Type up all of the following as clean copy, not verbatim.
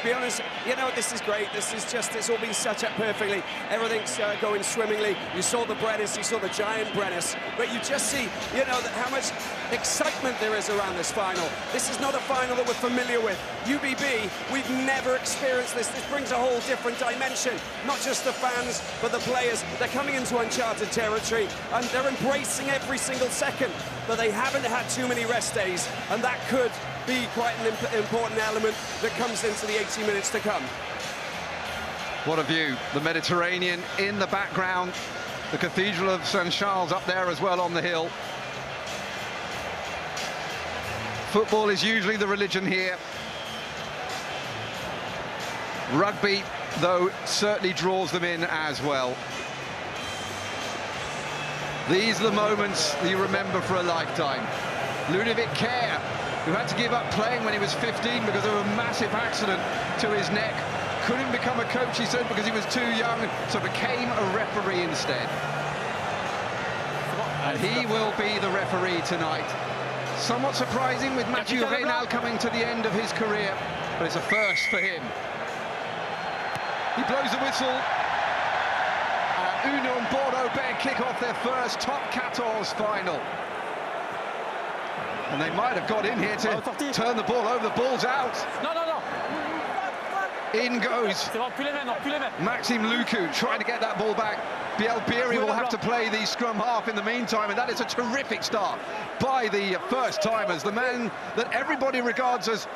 to be honest, you know, this is great. This is just, it's all been set up perfectly. Everything's going swimmingly. You saw the Brennus, you saw the giant Brennus, but you just see, you know, how much excitement there is around this final. This is not a final that we're familiar with. UBB, we've never experienced this. This brings a whole different dimension. Not just the fans, but the players. They're coming into uncharted territory, and they're embracing every single second, but they haven't had too many rest days, and that could be quite an important element that comes into the 80 minutes to come. What a view. The Mediterranean in the background, the Cathedral of St. Charles up there as well on the hill. Football is usually the religion here. Rugby, though, certainly draws them in as well. These are the moments that you remember for a lifetime. Ludovic Kerr, who had to give up playing when he was 15 because of a massive accident to his neck, couldn't become a coach, he said, because he was too young, so became a referee instead. And he will be the referee tonight. Somewhat surprising with Matthieu Jalibert coming to the end of his career, but it's a first for him. He blows the whistle. Ainu'u and Bordeaux kick off their first top 14 final. And they might have got in here to turn the ball over. The ball's out. In goes Maxime Lucu, trying to get that ball back. Bielle-Biarrey will have to play the scrum half in the meantime, and that is a terrific start by the first-timers, the man that everybody regards as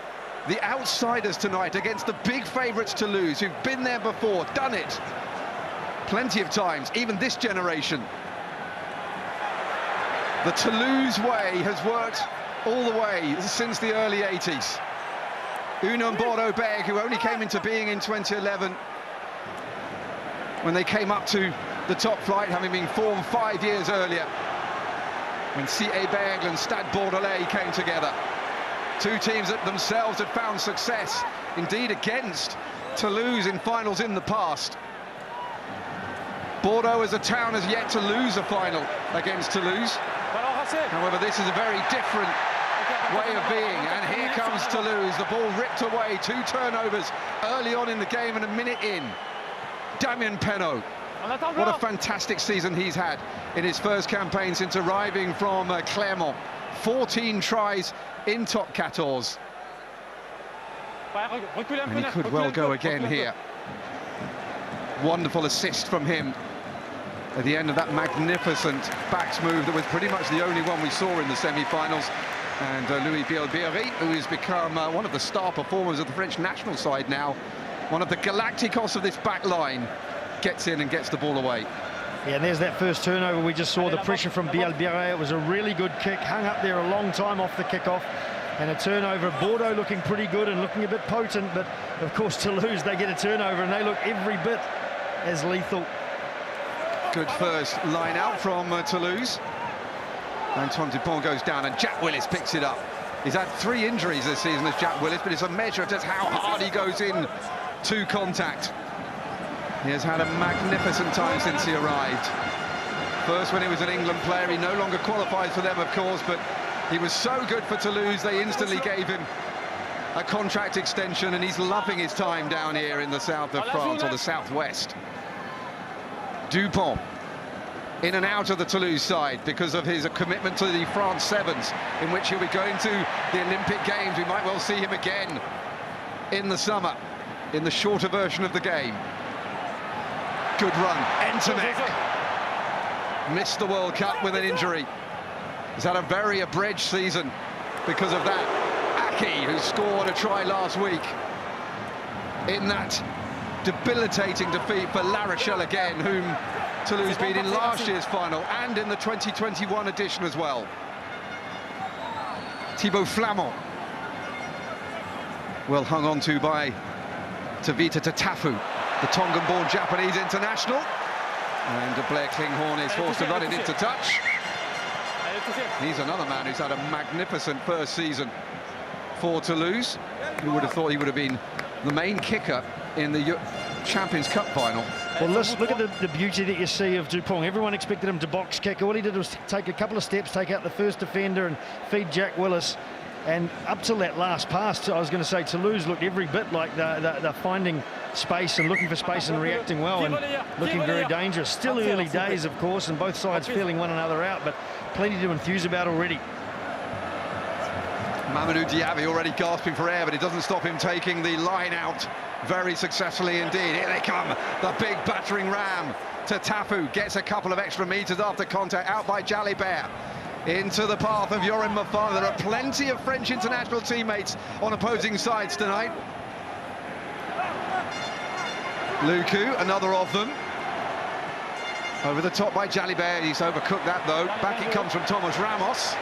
the outsiders tonight against the big favourites Toulouse, who've been there before, done it plenty of times, even this generation. The Toulouse way has worked all the way since the early 80s. Ainu'u and Bordeaux, who only came into being in 2011, when they came up to the top flight, having been formed 5 years earlier, when C.A. Bergle and Stade Bordelais came together. Two teams that themselves had found success, indeed, against Toulouse in finals in the past. Bordeaux as a town has yet to lose a final against Toulouse. However, this is a very different way of being, and here comes Toulouse. The ball ripped away, 2 turnovers early on in the game and a minute in. Damian Penaud, what a fantastic season he's had in his first campaign since arriving from Clermont. 14 tries in top 14. And he could well go again here. Wonderful assist from him at the end of that magnificent backs move that was pretty much the only one we saw in the semi-finals. And Louis Bielle-Biarrey, who has become one of the star performers of the French national side now, one of the Galacticos of this back line, gets in and gets the ball away. Yeah, and there's that first turnover. We just saw the pressure from Bielle-Biarrey. It was a really good kick, hung up there a long time off the kickoff, and a turnover. Bordeaux looking pretty good and looking a bit potent, but of course Toulouse, they get a turnover and they look every bit as lethal. Good first line out from Toulouse. Antoine Dupont goes down and Jack Willis picks it up. He's had 3 injuries this season as Jack Willis, but it's a measure of just how hard he goes in to contact. He has had a magnificent time since he arrived. First when he was an England player, he no longer qualifies for them, of course, but he was so good for Toulouse, they instantly gave him a contract extension, and he's loving his time down here in the south of France, or the southwest. Dupont in and out of the Toulouse side because of his commitment to the France Sevens, in which he'll be going to the Olympic Games. We might well see him again in the summer, in the shorter version of the game. Good run. Ntamack missed the World Cup with an injury. He's had a very abridged season because of that. Ahki, who scored a try last week in that debilitating defeat for La Rochelle again, whom Toulouse beat in last year's final and in the 2021 edition as well. Thibaud Flament, well hung on to by Tevita Tatafu, the Tongan-born Japanese international. And Blair Kinghorn is forced to run it into touch. He's another man who's had a magnificent first season for Toulouse. Who would have thought he would have been the main kicker in the Champions Cup final. Well, look at the beauty that you see of Dupont. Everyone expected him to box kick. All he did was take a couple of steps, take out the first defender and feed Jack Willis. And up till that last pass, I was going to say Toulouse looked every bit like they're finding space and looking for space and reacting well and looking very dangerous. Still early days, of course, and both sides feeling one another out, but plenty to enthuse about already. Mahamadou Diaby already gasping for air, but it doesn't stop him taking the line out very successfully indeed. Here they come, the big battering ram. Tatafu gets a couple of extra meters after contact, out by Jalibert. Into the path of Yoram Moefana. There are plenty of French international teammates on opposing sides tonight. Lucu, another of them. Over the top by Jalibert. He's overcooked that though. Back it comes from Thomas Ramos.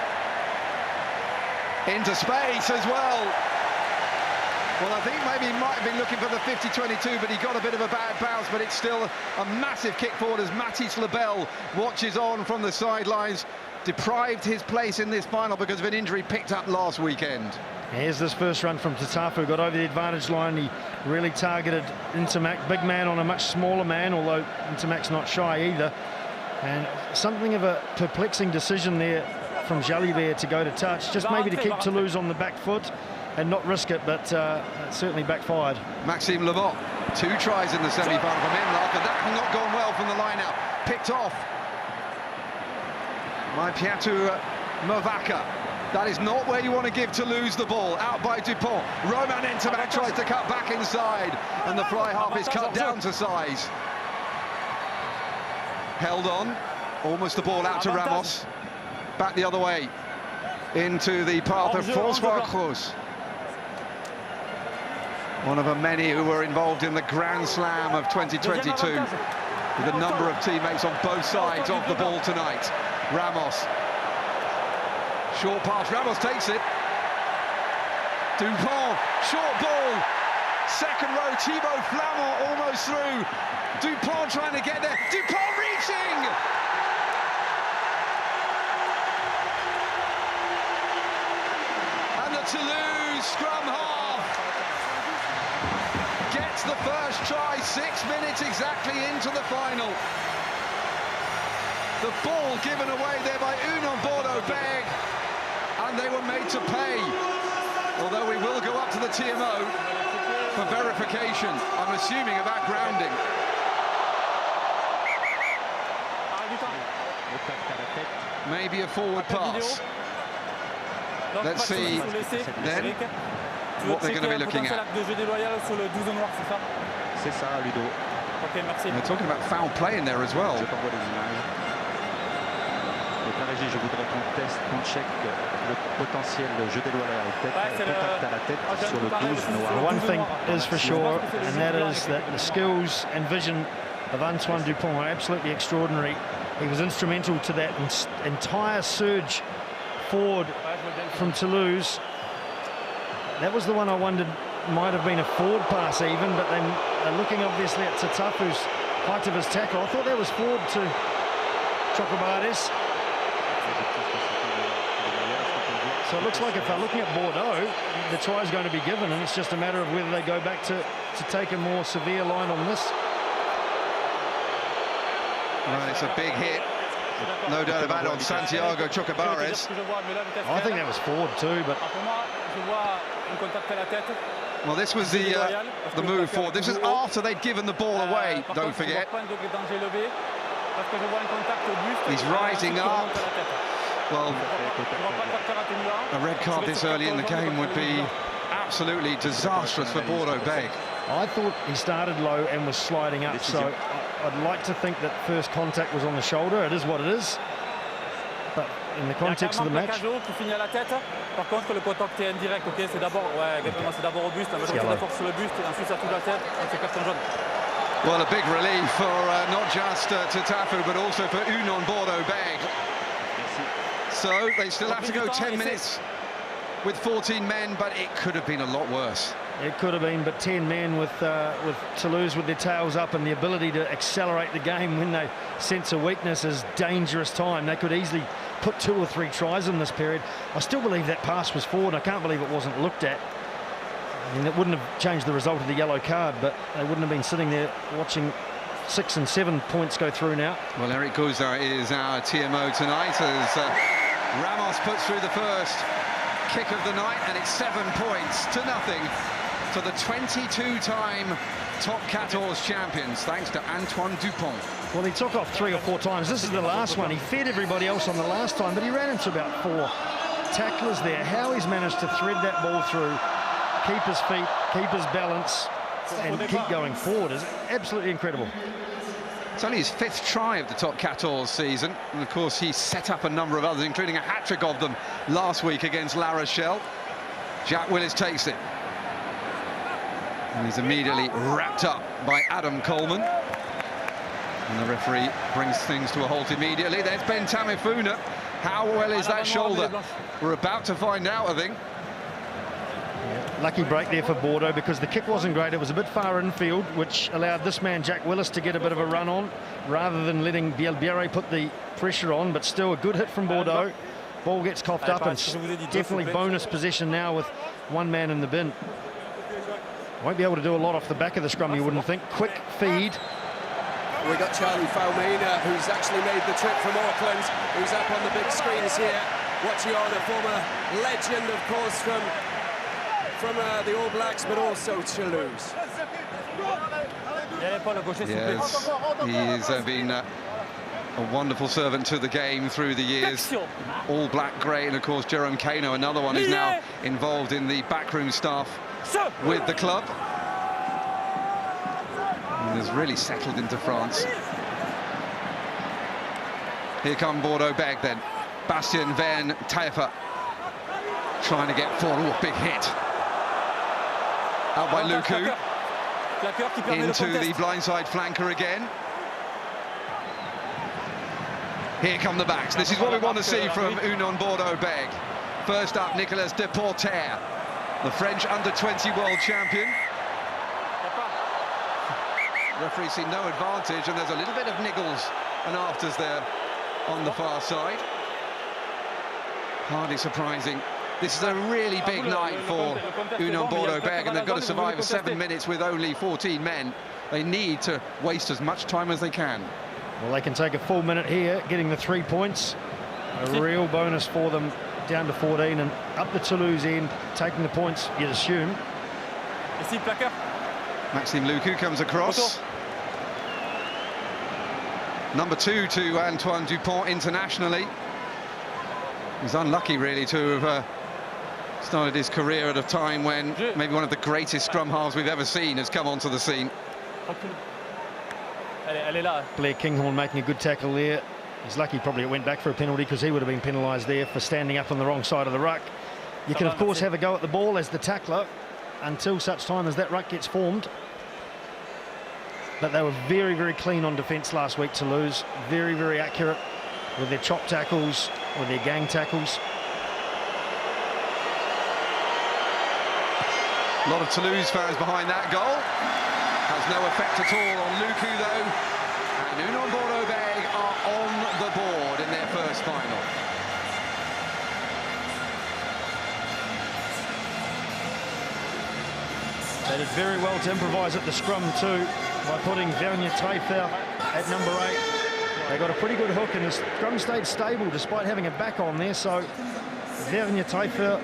Into space as well. Well, I think maybe he might have been looking for the 50-22, but he got a bit of a bad bounce, but it's still a massive kick forward as Mathis Lebel watches on from the sidelines. Deprived his place in this final because of an injury picked up last weekend. Here's this first run from Tatafu, got over the advantage line. He really targeted Ntamack, big man on a much smaller man, although Ntamack's not shy either. And something of a perplexing decision there from Jalibert to go to touch, just maybe to keep Toulouse on the back foot and not risk it, but it certainly backfired. Maxime Lamothe, 2 tries in the semi-final from him, but that has not gone well from the line-out. Picked off by Péato Mauvaka. That is not where you want to give Toulouse the ball. Out by Dupont. Romain Ntamack tries to cut back inside, and the fly half is cut down to size. Held on. Almost the ball out to Ramos. Back the other way. Into the path of François Cros. One of the many who were involved in the Grand Slam of 2022. With a number of teammates on both sides of the ball tonight. Ramos. Short pass, Ramos takes it. Dupont, short ball. Second row, Thibaud Flament almost through. Dupont trying to get there. Dupont reaching! And the Toulouse scrum half gets the first try, 6 minutes exactly into the final. The ball given away there by Bordeaux Beg, and they were made to pay. Although we will go up to the TMO for verification, I'm assuming about grounding. Maybe a forward pass. Let's see then what they're going to be looking at. They're talking about foul play in there as well. Je voudrais qu'on check le potentiel jeu déloyal contact à la tête sur le 12 noir. One thing is for sure, and that is that the skills and vision of Antoine Dupont are absolutely extraordinary. He was instrumental to that entire surge forward from Toulouse. That was the one I wondered might have been a forward pass even, but then looking obviously at Tatafu's height of his tackle, I thought that was forward to Chocobares. So it looks like if they're looking at Bordeaux, the try is going to be given, and it's just a matter of whether they go back to take a more severe line on this. Well, it's a big hit, no doubt about it, on Santiago Chocobares. I think that was forward too, but... Well, this was the move forward. This is after they'd given the ball away, don't forget. He's rising up. Well, a red card this early in the game would be absolutely disastrous for Bordeaux Beg. I thought he started low and was sliding up, so I'd like to think that first contact was on the shoulder. It is what it is. But in the context of the match... Par contre, le contact est indirect, ok, c'est d'abord, ouais, exactement, c'est d'abord au buste, la majorité de la force sur le buste, et ensuite ça touche la tête, et c'est carton jaune. Well, a big relief for not just Tatafu, but also for Bordeaux Beg. So they still have to go 10 minutes with 14 men, but it could have been a lot worse. It could have been, but 10 men with Toulouse with their tails up and the ability to accelerate the game when they sense a weakness is dangerous time. They could easily put 2 or 3 tries in this period. I still believe that pass was forward. I can't believe it wasn't looked at. I mean, it wouldn't have changed the result of the yellow card, but they wouldn't have been sitting there watching 6 and 7 points go through now. Well, Eric Gauzard is our TMO tonight as Ramos puts through the first kick of the night, and it's 7 points to nothing to the 22-time top 14 champions, thanks to Antoine Dupont. Well, he took off 3 or 4 times. This is the last one. He fed everybody else on the last time, but he ran into about 4 tacklers there. How he's managed to thread that ball through, keep his feet, keep his balance, and keep going forward is absolutely incredible. It's only his 5th try of the top 14 season, and of course he set up a number of others, including a hat-trick of them last week against La Rochelle. Jack Willis takes it, and he's immediately wrapped up by Adam Coleman, and the referee brings things to a halt immediately. There's Ben Tamifuna. How well is that shoulder? We're about to find out, I think. Yeah, lucky break there for Bordeaux, because the kick wasn't great. It was a bit far infield, which allowed this man, Jack Willis, to get a bit of a run on, rather than letting Bielle-Biarrey put the pressure on. But still a good hit from Bordeaux. Ball gets coughed up, and definitely bonus possession now with 1 man in the bin. Won't be able to do a lot off the back of the scrum, you wouldn't think. Quick feed. We got Charlie Falmina, who's actually made the trip from Auckland, who's up on the big screens here, watching on, a former legend, of course, from the All Blacks, but also Toulouse. Yes, he's been a wonderful servant to the game through the years. All Black great, and of course Jerome Kano, another one who's now involved in the backroom staff with the club. And has really settled into France. Here come Bordeaux Beg then. Bastien Vergnes-Taillefer trying to get forward. Ooh, big hit. Out by Lucu. Into the blindside flanker again. Here come the backs. This is what we want to see from Union Bordeaux Beg. First up, Nicolas Depoortère, the French under-20 world champion. Referee see no advantage, and there's a little bit of niggles and afters there on the far side. Hardly surprising. This is a really big night for Union Bordeaux Beg, and they've got to survive 7 minutes with only 14 men. They need to waste as much time as they can. Well, they can take a full minute here, getting the 3 points. A real bonus for them, down to 14, and up the Toulouse end, taking the points, you'd assume. Maxime Lucu comes across. Number 2 to Antoine Dupont internationally. He's unlucky, really, to have started his career at a time when maybe one of the greatest scrum halves we've ever seen has come onto the scene. Blair Kinghorn making a good tackle there. He's lucky probably it went back for a penalty, because he would have been penalised there for standing up on the wrong side of the ruck. You can, of course, have a go at the ball as the tackler until such time as that ruck gets formed. But they were very, very clean on defence last week, Toulouse. Very, very accurate with their chop tackles, with their gang tackles. A lot of Toulouse fans behind that goal. Has no effect at all on Lucu, though. And Union Bordeaux Beg are on the board in their first final. They did very well to improvise at the scrum too, by putting Vergnes-Taillefer at number 8. They got a pretty good hook, and the scrum stayed stable despite having a back on there, so Vergnes-Taillefer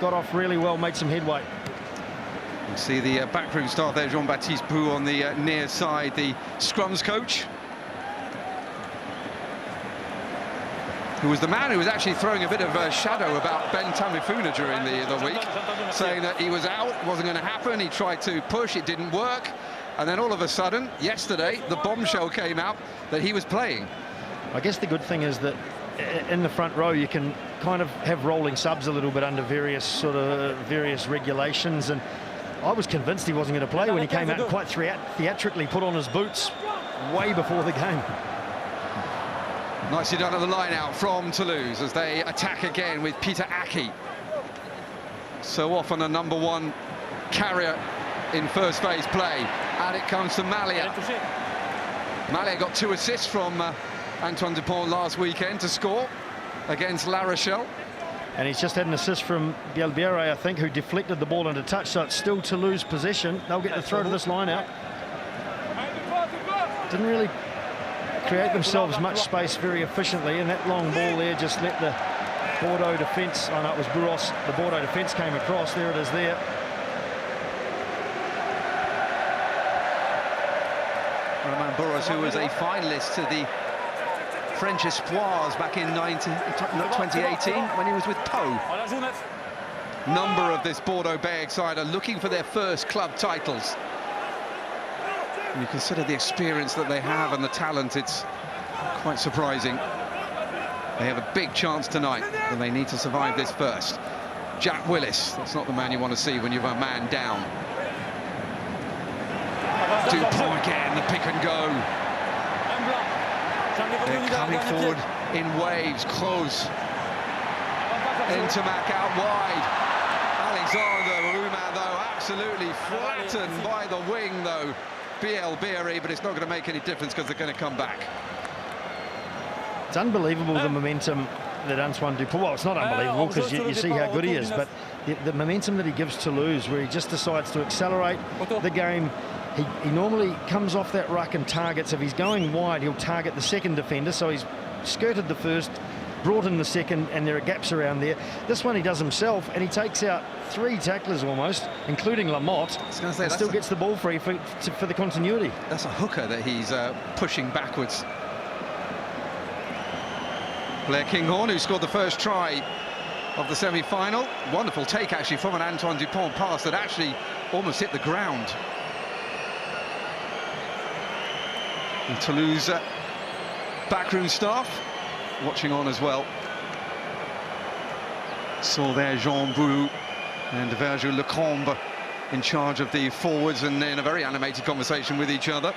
got off really well, made some headway. You see the backroom staff there, Jean-Baptiste Bou on the near side, the scrums coach, who was the man who was actually throwing a bit of a shadow about Ben Tamifuna during the week, saying that he was out, it wasn't going to happen. He tried to push, it didn't work, and then all of a sudden, yesterday, the bombshell came out that he was playing. I guess the good thing is that in the front row you can kind of have rolling subs a little bit under various regulations, and I was convinced he wasn't going to play when he came out and quite theatrically put on his boots way before the game. Nicely done at the line out from Toulouse as they attack again with Pita Ahki. So often a number 1 carrier in first phase play. And it comes to Malia. Malia got 2 assists from Antoine Dupont last weekend to score against La Rochelle. And he's just had an assist from Bielle-Biarrey, I think, who deflected the ball into touch, so it's still Toulouse possession. They'll get the throw to this line out. Didn't really create themselves much space very efficiently, and that long ball there just let the Bordeaux defence. Oh no, it was Buros. The Bordeaux defence came across. There it is there. Romain Buros, who was a finalist to the French Espoirs back in 2018 when he was with Pau. Number of this Bordeaux Bègles side are looking for their first club titles. And you consider the experience that they have and the talent, it's quite surprising. They have a big chance tonight, and they need to survive this first. Jack Willis, that's not the man you want to see when you have a man down. Dupont again, the pick and go. They're coming forward in waves. Cros. Ntamack out wide. Alexandre Roumat, though, absolutely flattened by the wing, though. Bielle-Biarrey, but it's not going to make any difference because they're going to come back. It's unbelievable, the momentum that Antoine Dupont, well, it's not unbelievable because you see how good he is, but the momentum that he gives Toulouse, where he just decides to accelerate the game. He normally comes off that ruck and targets. If he's going wide, he'll target the second defender, so he's skirted the first, brought in the second, and there are gaps around there. This one he does himself, and he takes out 3 tacklers almost, including Lamotte, and still gets the ball free for the continuity. That's a hooker that he's pushing backwards. Blair Kinghorn, who scored the first try of the semi-final. Wonderful take, actually, from an Antoine Dupont pass that actually almost hit the ground. And Toulouse backroom staff watching on as well. Saw there Jean Bou and Vergé Lecombe in charge of the forwards, and in a very animated conversation with each other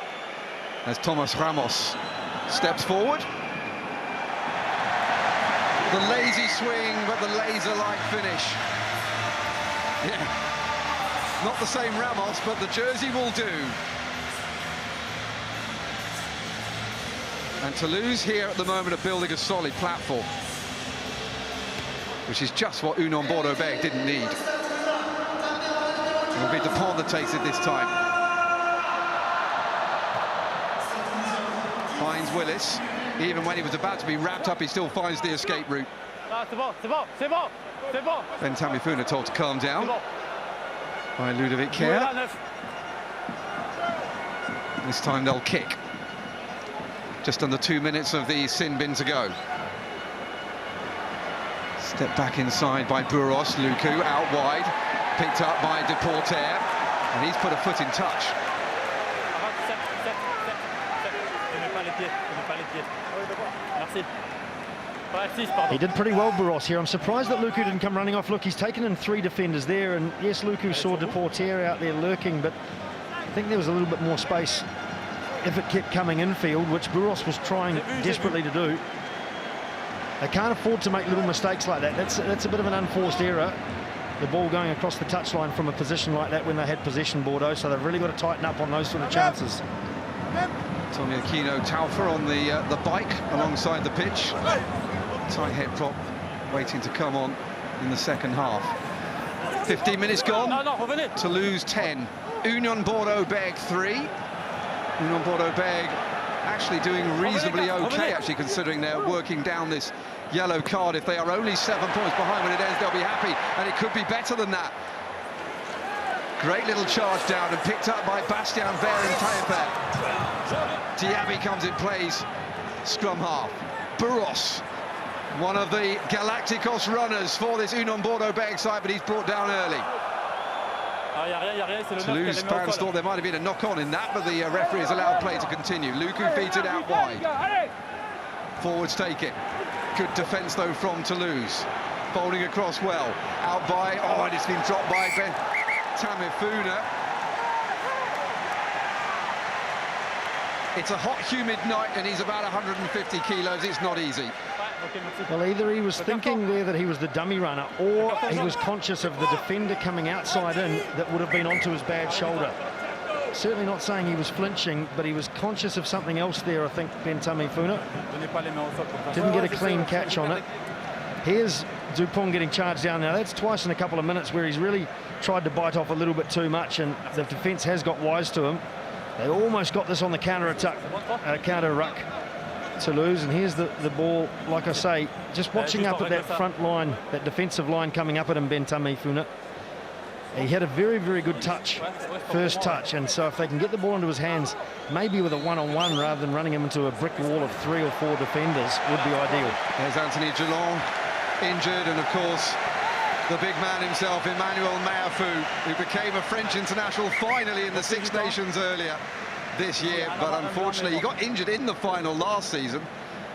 as Thomas Ramos steps forward. The lazy swing, but the laser-like finish. Yeah, not the same Ramos, but the jersey will do. And Toulouse here at the moment are building a solid platform, which is just what Union Bordeaux-Bègles didn't need. It'll be Dupont that takes it this time. Finds Willis. Even when he was about to be wrapped up, he still finds the escape route. Ben Tamifuna told to calm down by Ludovic Kerr. This time they'll kick. Just under 2 minutes of the sin bin to go. Step back inside by Buros. Lucu out wide, picked up by Depoortère, and he's put a foot in touch. He did pretty well, Buros, here. I'm surprised that Lucu didn't come running off. Look, he's taken in 3 defenders there, and yes, Lucu saw Depoortère out there lurking, but I think there was a little bit more space if it kept coming infield, which Buros was trying desperately to do. They can't afford to make little mistakes like that. That's a bit of an unforced error. The ball going across the touchline from a position like that when they had possession, Bordeaux, so they've really got to tighten up on those sort of chances. Tommy Aquino Taillefer on the bike alongside the pitch. Tight head prop waiting to come on in the second half. 15 minutes gone. Toulouse 10. Union Bordeaux-Bègles 3. Union Bordeaux-Bègles actually doing reasonably okay, actually, considering they're working down this yellow card. If they are only 7 points behind when it ends, they'll be happy, and it could be better than that. Great little charge down and picked up by Bastien Vergnes-Taillefer. Diaby comes in, plays scrum half. Buros, one of the Galacticos runners for this Union Bordeaux-Bègles side, but he's brought down early. Toulouse fans thought there might have been a knock-on in that, but the referee has allowed play to continue. Lucu feeds it out wide. Forwards take it. Good defence, though, from Toulouse. Folding across well. Out by... Oh, and it's been dropped by Ben Tamifuna. It's a hot, humid night, and he's about 150 kilos. It's not easy. Well, either he was thinking there that he was the dummy runner, or he was conscious of the defender coming outside in that would have been onto his bad shoulder. Certainly not saying he was flinching, but he was conscious of something else there, I think, Ben Tamifuna. Didn't get a clean catch on it. Here's Dupont getting charged down now. That's twice in a couple of minutes where he's really tried to bite off a little bit too much, and the defence has got wise to him. They almost got this on the counter-attack, counter-ruck. Toulouse, and here's the ball. Like I say, just watching up at that front line, that defensive line coming up at him, Bentame Funa. He had a very, very good touch, first touch, and so if they can get the ball into his hands, maybe with a one-on-one rather than running him into a brick wall of 3 or 4 defenders, would be ideal. There's Anthony Geelong injured, and of course the big man himself, Emmanuel Meafou, who became a French international finally in the Six Nations earlier this year, but unfortunately he got injured in the final last season,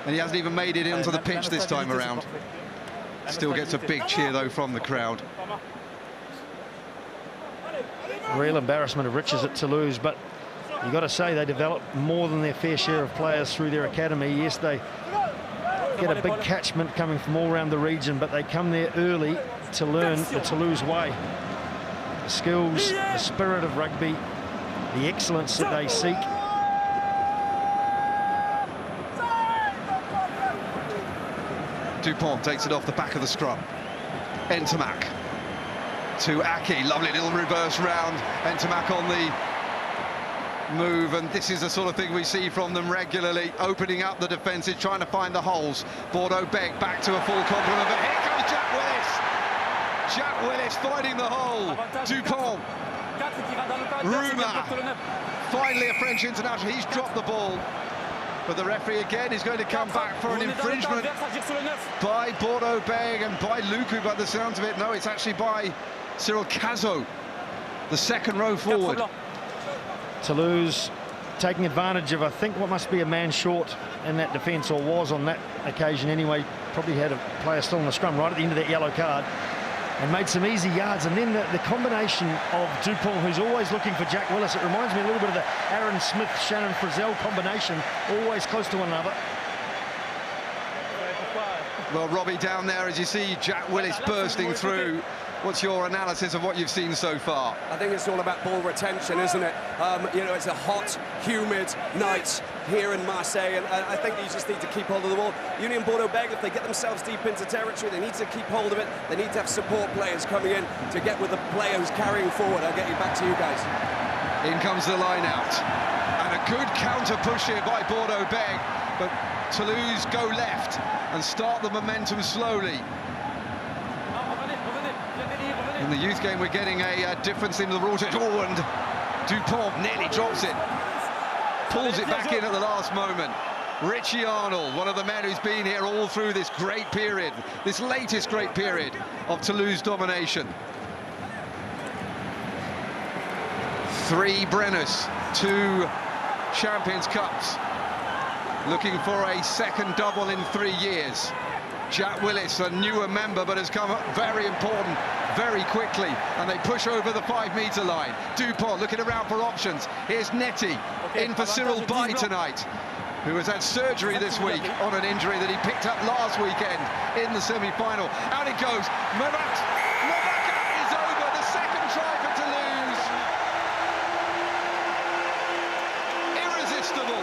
and he hasn't even made it onto the pitch this time around. Still gets a big cheer though from the crowd. Real embarrassment of riches at Toulouse, but you've got to say they develop more than their fair share of players through their academy. Yes, they get a big catchment coming from all around the region, but they come there early to learn the Toulouse way. The skills, the spirit of rugby, the excellence that they seek. Dupont takes it off the back of the scrum. Ntamack to Ahki, lovely little reverse round. Ntamack on the move, and this is the sort of thing we see from them regularly, opening up the defences, trying to find the holes. Bordeaux Beg back to a full complement, but here comes Jack Willis. Jack Willis finding the hole. Dupont. Roumat. Finally a French international. He's dropped the ball, but the referee again is going to come back for an infringement by Bordeaux Beg and by Lucu, by the sounds of it. No, it's actually by Cyril Cazeaux, the second row forward. Toulouse taking advantage of, I think, what must be a man short in that defence, or was on that occasion anyway. Probably had a player still in the scrum right at the end of that yellow card, and made some easy yards. And then the combination of Dupont, who's always looking for Jack Willis, it reminds me a little bit of the Aaron Smith, Shannon Frizzell combination, always close to one another. Well, Robbie, down there, as you see Jack Willis bursting through, what's your analysis of what you've seen so far? I think it's all about ball retention, isn't it? You know, it's a hot, humid night here in Marseille, and I think you just need to keep hold of the ball. Union Bordeaux-Bègles, if they get themselves deep into territory, they need to keep hold of it. They need to have support players coming in to get with the player who's carrying forward. I'll get you back to you guys. In comes the line out, and a good counter push here by Bordeaux-Bègles, but Toulouse go left and start the momentum slowly. In the youth game, we're getting a difference in the rules. Oh, and Dupont nearly drops it. Pulls it back in at the last moment. Richie Arnold, one of the men who's been here all through this great period, this latest great period of Toulouse domination. 3 Brenners, 2 Champions Cups. Looking for a second double in 3 years. Jack Willis, a newer member, but has come up very important very quickly, and they push over the 5-metre line. Dupont looking around for options. Here's Neti in for Cyril Bay tonight, who has had surgery this week on an injury that he picked up last weekend in the semi-final. Out it goes. Mouvaka is over. The second try for Toulouse. Irresistible.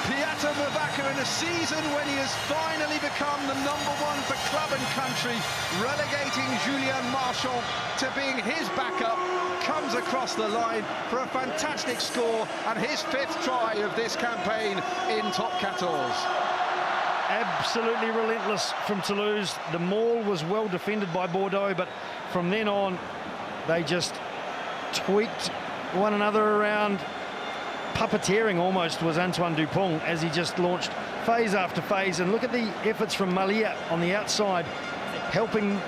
Péato Mauvaka, in a season when he has finally become the #1 for club and country, relegating Julien Marchand to being his backup, comes across the line for a fantastic score and his 5th try of this campaign in Top 14. Absolutely relentless from Toulouse. The maul was well defended by Bordeaux, but from then on, they just tweaked one another around. Puppeteering almost was Antoine Dupont as he just launched phase after phase. And look at the efforts from Malia on the outside, helping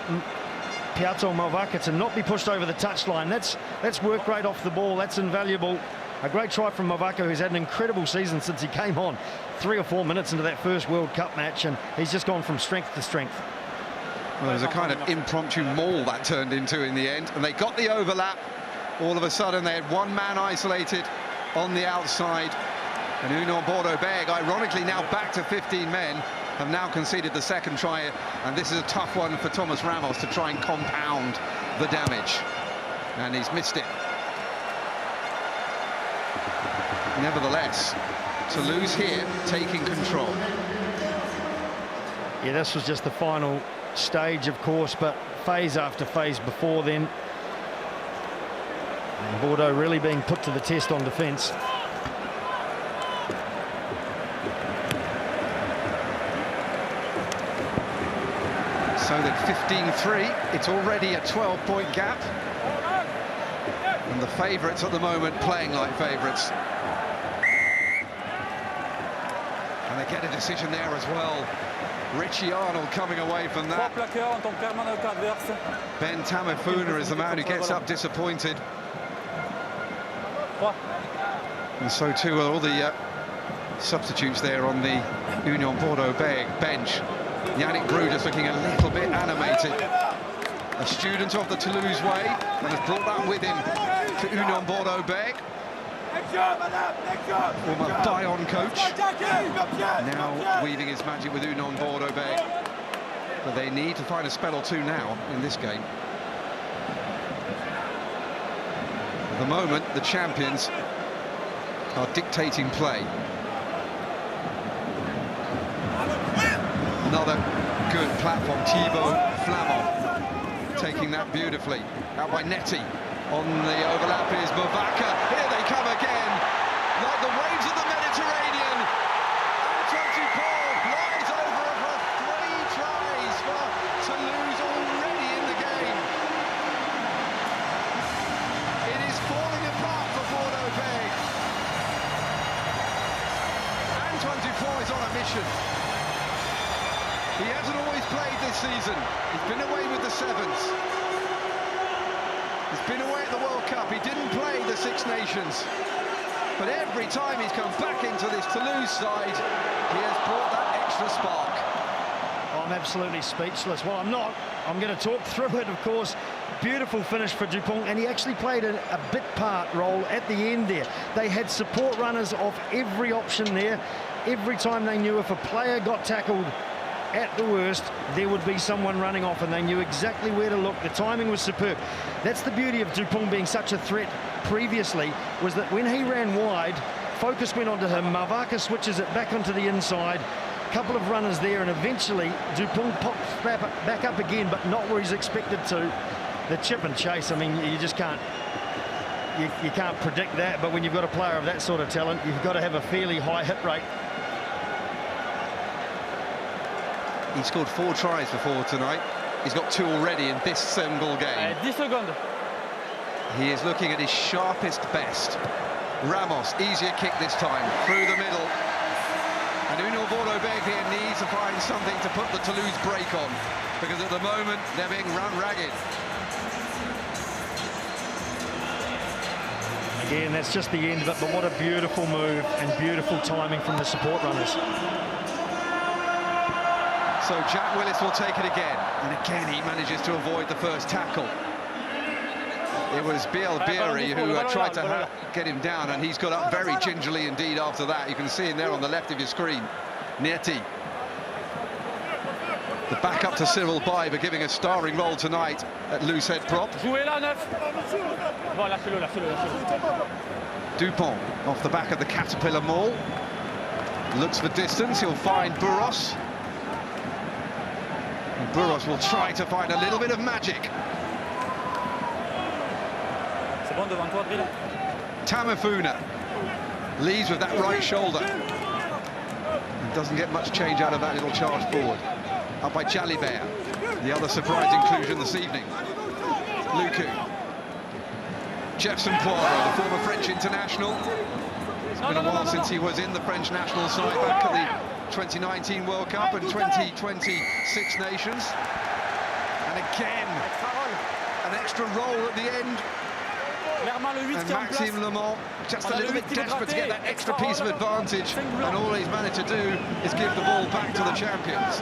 Péato Mauvaka to not be pushed over the touchline. That's work rate off the ball. That's invaluable. A great try from Mauvaka, who's had an incredible season since he came on 3 or 4 minutes into that first World Cup match, and he's just gone from strength to strength. Well, there was a kind of impromptu maul that turned into in the end, and they got the overlap. All of a sudden, they had one man isolated on the outside, and Union Bordeaux-Bègles, ironically now back to 15 men, have now conceded the second try, and this is a tough one for Thomas Ramos to try and compound the damage, and he's missed it. Nevertheless, Toulouse here taking control. Yeah, this was just the final stage, of course, but phase after phase before then. And Bordeaux really being put to the test on defence. 15-3. It's already a 12-point gap. And the favourites at the moment playing like favourites. And they get a decision there as well. Richie Arnold coming away from that. Ben Tamafuna is the man who gets up disappointed. And so too are all the substitutes there on the Union Bordeaux bench. Yannick Brou just looking a little bit animated. A student of the Toulouse way, and has brought that with him to Union Bordeaux. Former Bayonne coach, now weaving his magic with Union Bordeaux. But they need to find a spell or two now in this game. At the moment, the champions are dictating play. Another good platform. Thibaud Flament taking that beautifully. Out by Neti. On the overlap is Mauvaka. Here they come again. Like the waves of the Mediterranean. Antoine Dupont flies over for 3 tries for Toulouse already in the game. It is falling apart for Bordeaux. Antoine Dupont is on a mission. He hasn't always played this season. He's been away with the Sevens. He's been away at the World Cup. He didn't play the Six Nations. But every time he's come back into this Toulouse side, he has brought that extra spark. I'm absolutely speechless. Well, I'm not. I'm going to talk through it, of course. Beautiful finish for Dupont, and he actually played a bit part role at the end there. They had support runners of every option there. Every time they knew if a player got tackled at the worst, there would be someone running off, and they knew exactly where to look. The timing was superb. That's the beauty of Dupont being such a threat previously, was that when he ran wide, focus went onto him. Mouvaka switches it back onto the inside. Couple of runners there, and eventually Dupont pops back up again, but not where he's expected to. The chip and chase, I mean, you just can't, you can't predict that, but when you've got a player of that sort of talent, you've got to have a fairly high hit rate. He scored 4 tries before tonight. He's got 2 already in this single game. 10 seconds. He is looking at his sharpest best. Ramos, easier kick this time, through the middle. And Union Bordeaux here needs to find something to put the Toulouse break on, because at the moment they're being run ragged. Again, that's just the end of it, but what a beautiful move and beautiful timing from the support runners. So Jack Willis will take it again, and again he manages to avoid the first tackle. It was Bielle-Biarrey who tried to get him down, and he's got up very gingerly indeed after that. You can see him there on the left of your screen. Neti. The backup to Cyril Biber, giving a starring role tonight at loose head prop. Dupont off the back of the Caterpillar Mall. Looks for distance, he'll find Burros. And Burros will try to find a little bit of magic. Tamafuna leads with that right shoulder. And doesn't get much change out of that little charge forward. Up by Jalibert, the other surprise inclusion this evening. Lucu. Jefferson Poirot, the former French international. It's been a while since he was in the French national side, back at the 2019 World Cup and 2020 Six Nations. And again, an extra roll at the end. And Maxime Lamothe just a little bit desperate to get that extra piece of advantage, and all he's managed to do is give the ball back to the champions.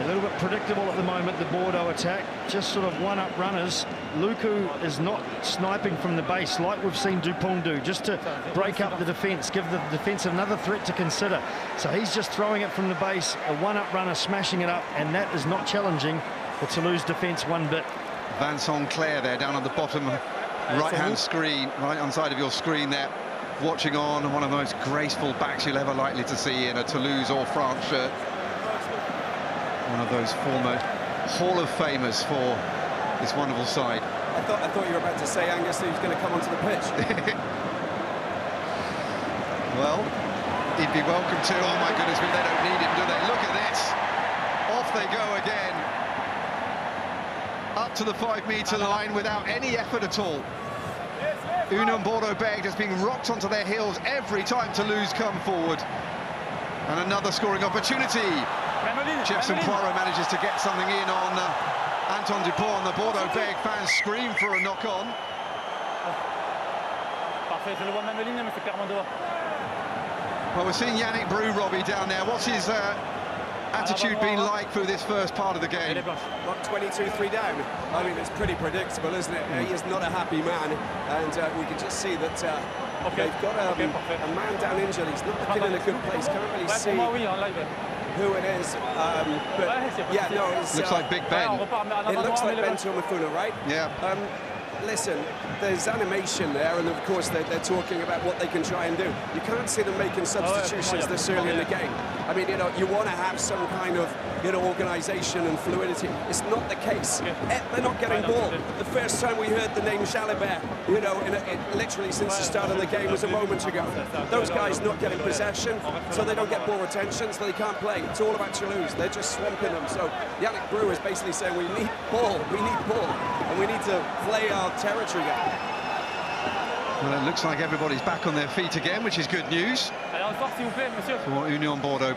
A little bit predictable at the moment, the Bordeaux attack, just sort of one-up runners. Lucu is not sniping from the base like we've seen Dupont do, just to break up the defence, give the defence another threat to consider. So he's just throwing it from the base, a one-up runner smashing it up, and that is not challenging the Toulouse defence one bit. Vincent Clair there down on the bottom right-hand screen, right-hand side of your screen there, watching on, one of the most graceful backs you'll ever likely to see in a Toulouse or France shirt. One of those former Hall of Famers for this wonderful side. I thought you were about to say, Angus, who's going to come onto the pitch. Well, he'd be welcome to. Oh my goodness, but they don't need him, do they? Look at this. Off off they go again. Up to the 5-metre line without any effort at all. Ainu'u Bordeaux just being rocked onto their heels every time Toulouse come forward. And another scoring opportunity. Jefferson Poirot manages to get something in on Antoine Dupont. The Bordeaux fans scream for a knock-on. Well, we're seeing Yannick Brou, Robbie, down there. What's his attitude been like through this first part of the game? Not 22-3 down. I mean, it's pretty predictable, isn't it? He is not a happy man, and we can just see that they've got a man down injured. He's not looking in a good place. Can't really see who it is. But yeah, no, it's, looks like Big Ben. It looks like Péato Mauvaka, right? Yeah. Listen, there's animation there, and of course they're talking about what they can try and do. You can't see them making substitutions this early in the game. I mean, you know, you want to have some kind of, you know, organisation and fluidity. It's not the case. They're not getting ball. The first time we heard the name Jalibert, you know, literally since the start of the game was a moment ago. Those guys not getting possession, so they don't get ball retention, so they can't play. It's all about Toulouse. They're just swamping them. So Yannick Brou is basically saying we need ball, and we need to play our territory game. Well, it looks like everybody's back on their feet again, which is good news for Ainu'u Bordeaux.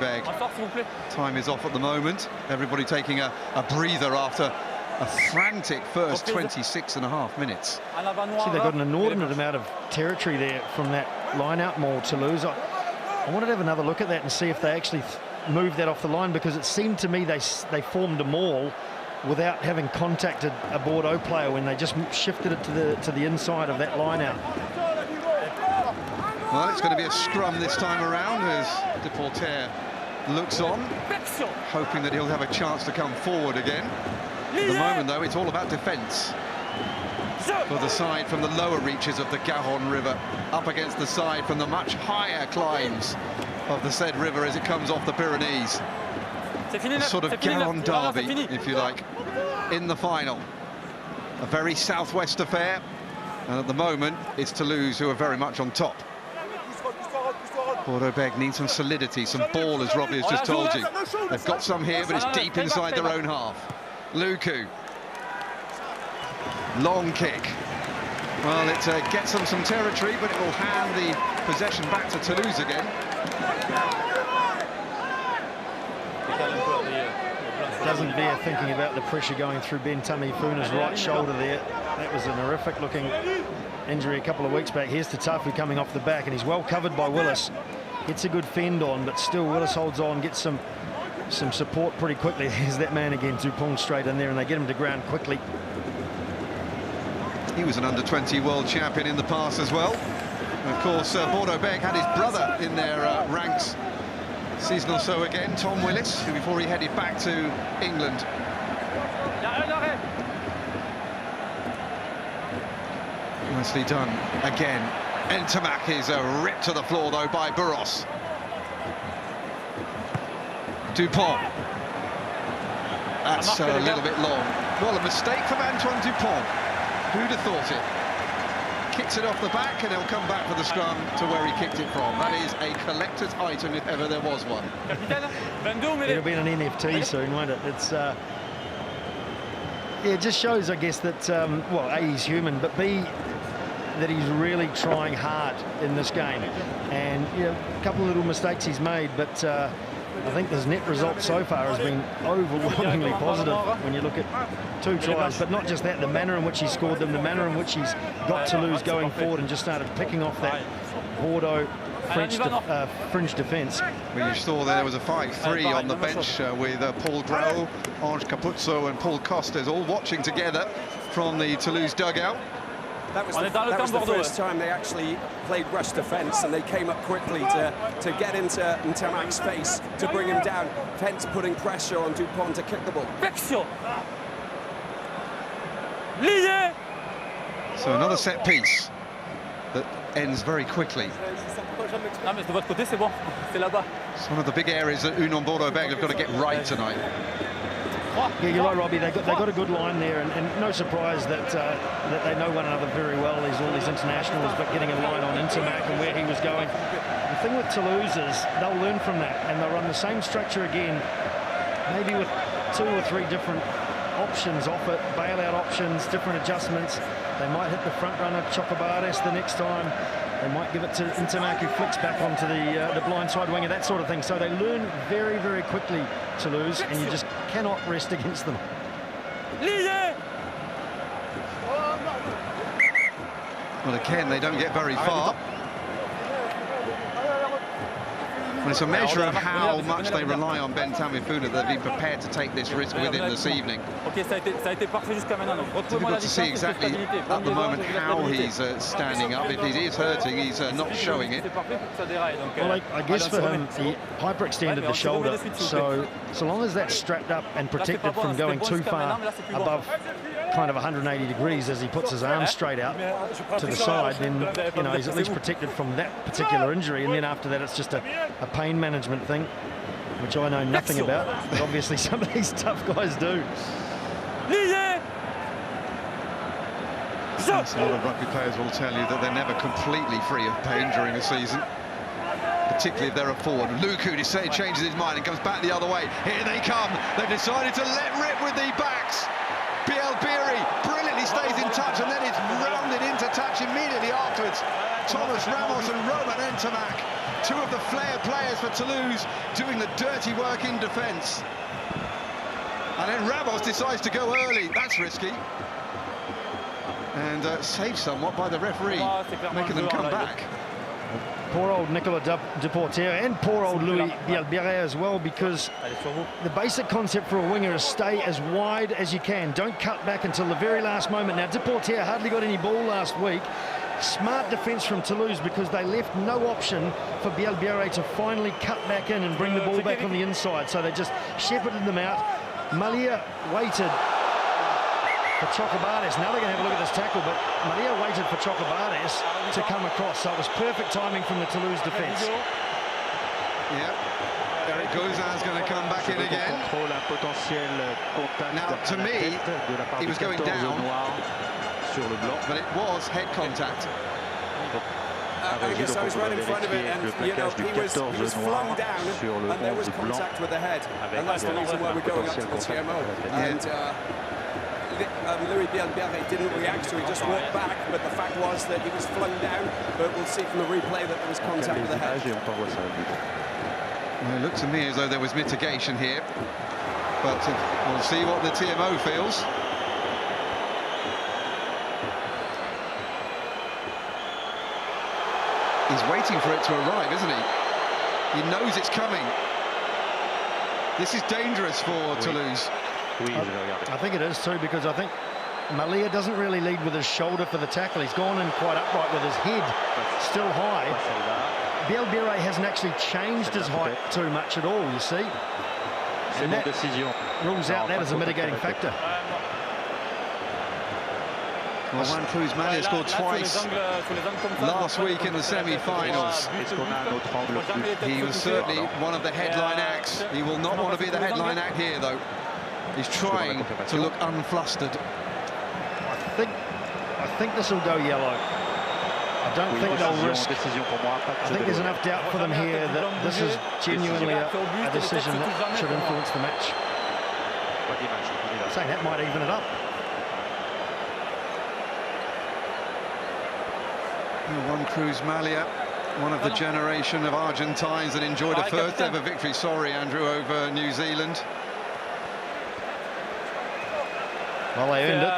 Time is off at the moment. Everybody taking a breather after a frantic first 26.5 minutes. See, they've got an inordinate amount of territory there from that line-out more Toulouse. I wanted to have another look at that and see if they actually moved that off the line, because it seemed to me they formed a maul without having contacted a Bordeaux player when they just shifted it to the inside of that line out. Well, it's going to be a scrum this time around as Depoortère looks on, hoping that he'll have a chance to come forward again. At the moment, though, it's all about defence for the side from the lower reaches of the Garonne River, up against the side from the much higher climbs of the said river as it comes off the Pyrenees. A sort of Garonne derby, if you like, in the final. A very southwest affair, and at the moment it's Toulouse who are very much on top. Bordeaux needs some solidity, some ball, as Robbie has just told you. They've got some here, but it's deep inside their own half. Lucu. Long kick. Well, it gets them some territory, but it will hand the possession back to Toulouse again. Doesn't bear thinking about the pressure going through Ben Tamifuna's right shoulder there. That was a horrific looking injury a couple of weeks back. Here's Tatafu coming off the back, and he's well covered by Willis. Gets a good fend on, but still Willis holds on, gets some support pretty quickly. There's that man again, Dupont straight in there, and they get him to ground quickly. He was an under-20 world champion in the past as well. And of course, Bordeaux had his brother in their ranks season or so again, Tom Willis, who before he headed back to England. Nicely done again. Ntamack is ripped to the floor though by Burros. Dupont. That's a little bit long. Well, a mistake from Antoine Dupont. Who'd have thought it? Kicks it off the back, and he'll come back for the scrum to where he kicked it from. That is a collector's item if ever there was one. It'll be an NFT soon, won't it? It's yeah, it just shows, I guess, that well, A, he's human, but B, that he's really trying hard in this game. And you know, a couple of little mistakes he's made, but I think his net result so far has been overwhelmingly positive when you look at 2 tries, but not just that, the manner in which he scored them, the manner in which he's got Toulouse going forward and just started picking off that Bordeaux French defence. Well, you saw there was a 5-3 on the bench with Paul Grau, Ange Capuozzo and Paul Costes all watching together from the Toulouse dugout. That was the first time they actually played rush defence, and they came up quickly to get into Ntamack's face to bring him down, hence putting pressure on Dupont to kick the ball. So another set piece that ends very quickly. It's one of the big areas that Ainu'u Bordeaux have got to get right tonight. Yeah, you're right, Robbie. They got a good line there, and no surprise that that they know one another very well. There's all these internationals, but getting a line on Ntamack and where he was going. The thing with Toulouse is they'll learn from that, and they'll run the same structure again, maybe with 2 or 3 different options off it, bailout options, different adjustments. They might hit the front runner Chocobares the next time. They might give it to Ntamack, who flicks back onto the blind side winger, that sort of thing. So they learn very, very quickly, Toulouse, and you just cannot rest against them. Well, again, they don't get very far. Well, it's a measure of how much they rely on Ben Tammifuna that they've been prepared to take this risk with him this evening. Difficult to see exactly at the moment how he's standing up. If he is hurting, he's not showing it. Well, I guess for him, he hyperextended the shoulder, so long as that's strapped up and protected from going too far above kind of 180 degrees as he puts his arm straight out to the side, then you know he's at least protected from that particular injury. And then after that, it's just a pain management thing, which I know nothing about, but obviously some of these tough guys do. A lot of rugby players will tell you that they're never completely free of pain during a season, particularly if they're a forward. Lucu changes his mind and comes back the other way. Here they come. They've decided to let rip with the backs. Bielle-Biarrey brilliantly stays in touch and then is rounded into touch immediately afterwards. Thomas Ramos and Romain Ntamack, 2 of the flair players for Toulouse, doing the dirty work in defence. And then Ramos decides to go early. That's risky. And saved somewhat by the referee, making them come back. Poor old Nicolas Depoortère and poor old Louis Bielle-Biarrey as well, because the basic concept for a winger is stay as wide as you can. Don't cut back until the very last moment. Now, Depoortère hardly got any ball last week. Smart defence from Toulouse, because they left no option for Bielle-Biarrey to finally cut back in and bring the ball back on the inside. So they just shepherded them out. Malia waited for Chocobares. Now they're going to have a look at this tackle, but Maria waited for Chocobares to come across, so it was perfect timing from the Toulouse defence. Yeah, Eric Gauzan's going to come back in again. Now, to me, he was going down, but it was head contact. I guess I was right in front of it, and you know, he was flung down, and there was contact with the head, and that's the reason why we're going up to the TMO. And Louis Bielle-Biarrey didn't react, so he just walked back, but the fact was that he was flung down, but we'll see from the replay that there was contact with the head. Well, it looked to me as though there was mitigation here, but we'll see what the TMO feels. He's waiting for it to arrive, isn't he? He knows it's coming. This is dangerous for Toulouse. I think it is too, because I think Malia doesn't really lead with his shoulder for the tackle. He's gone in quite upright with his head still high. Bielle-Biarrey hasn't actually changed his height too much at all, you see. And that rules out that as a mitigating factor. Well, Juan Cruz Malia scored twice last week in the semi-finals. He was certainly one of the headline acts. He will not want to be the headline act here, though. He's trying to look unflustered. I think this will go yellow. I don't think they'll risk. I think there's enough doubt for them here that this is genuinely a decision that should influence the match. Saying that might even it up. Juan Cruz Malia, one of the generation of Argentines that enjoyed a first ever victory, Andrew, over New Zealand. Well, they earned it.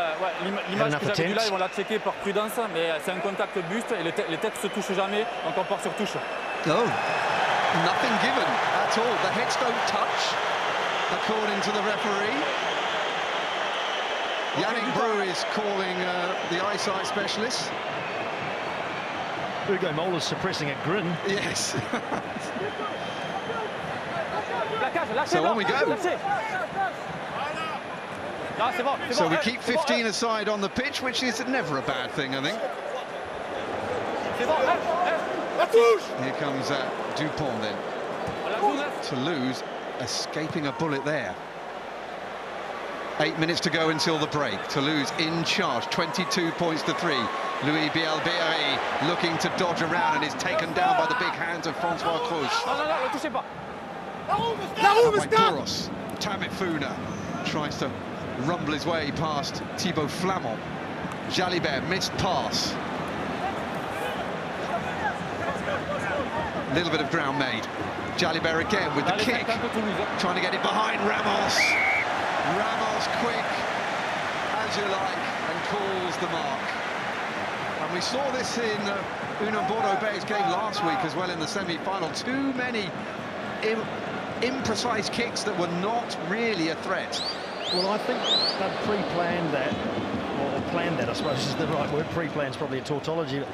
L'image que j'avais vue là, ils vont la checker par prudence, mais c'est un contact buste et les têtes se touchent jamais, donc on part sur touche. No, nothing given at all. The heads don't touch, according to the referee. Yannick Brew is calling the eyesight specialist. Hugo Mola's suppressing a grin. Yes. So on we go. So we keep 15 aside on the pitch, which is never a bad thing, I think. Here comes Dupont then. Toulouse escaping a bullet there. 8 minutes to go until the break. Toulouse in charge, 22 points to 3. Louis Bielle-Biarrey looking to dodge around and is taken down by the big hands of François Cros. Tammifuna tries to rumble his way past Thibaud Flament. Jalibert, missed pass. Little bit of ground made. Jalibert again with the kick, trying to get it behind Ramos. Ramos quick, as you like, and calls the mark. And we saw this in Bordeaux Berg's game last week as well in the semi-final. Too many imprecise kicks that were not really a threat. Well, I think they'd pre-planned that, or planned that, I suppose is the right word. Pre-planned is probably a tautology. But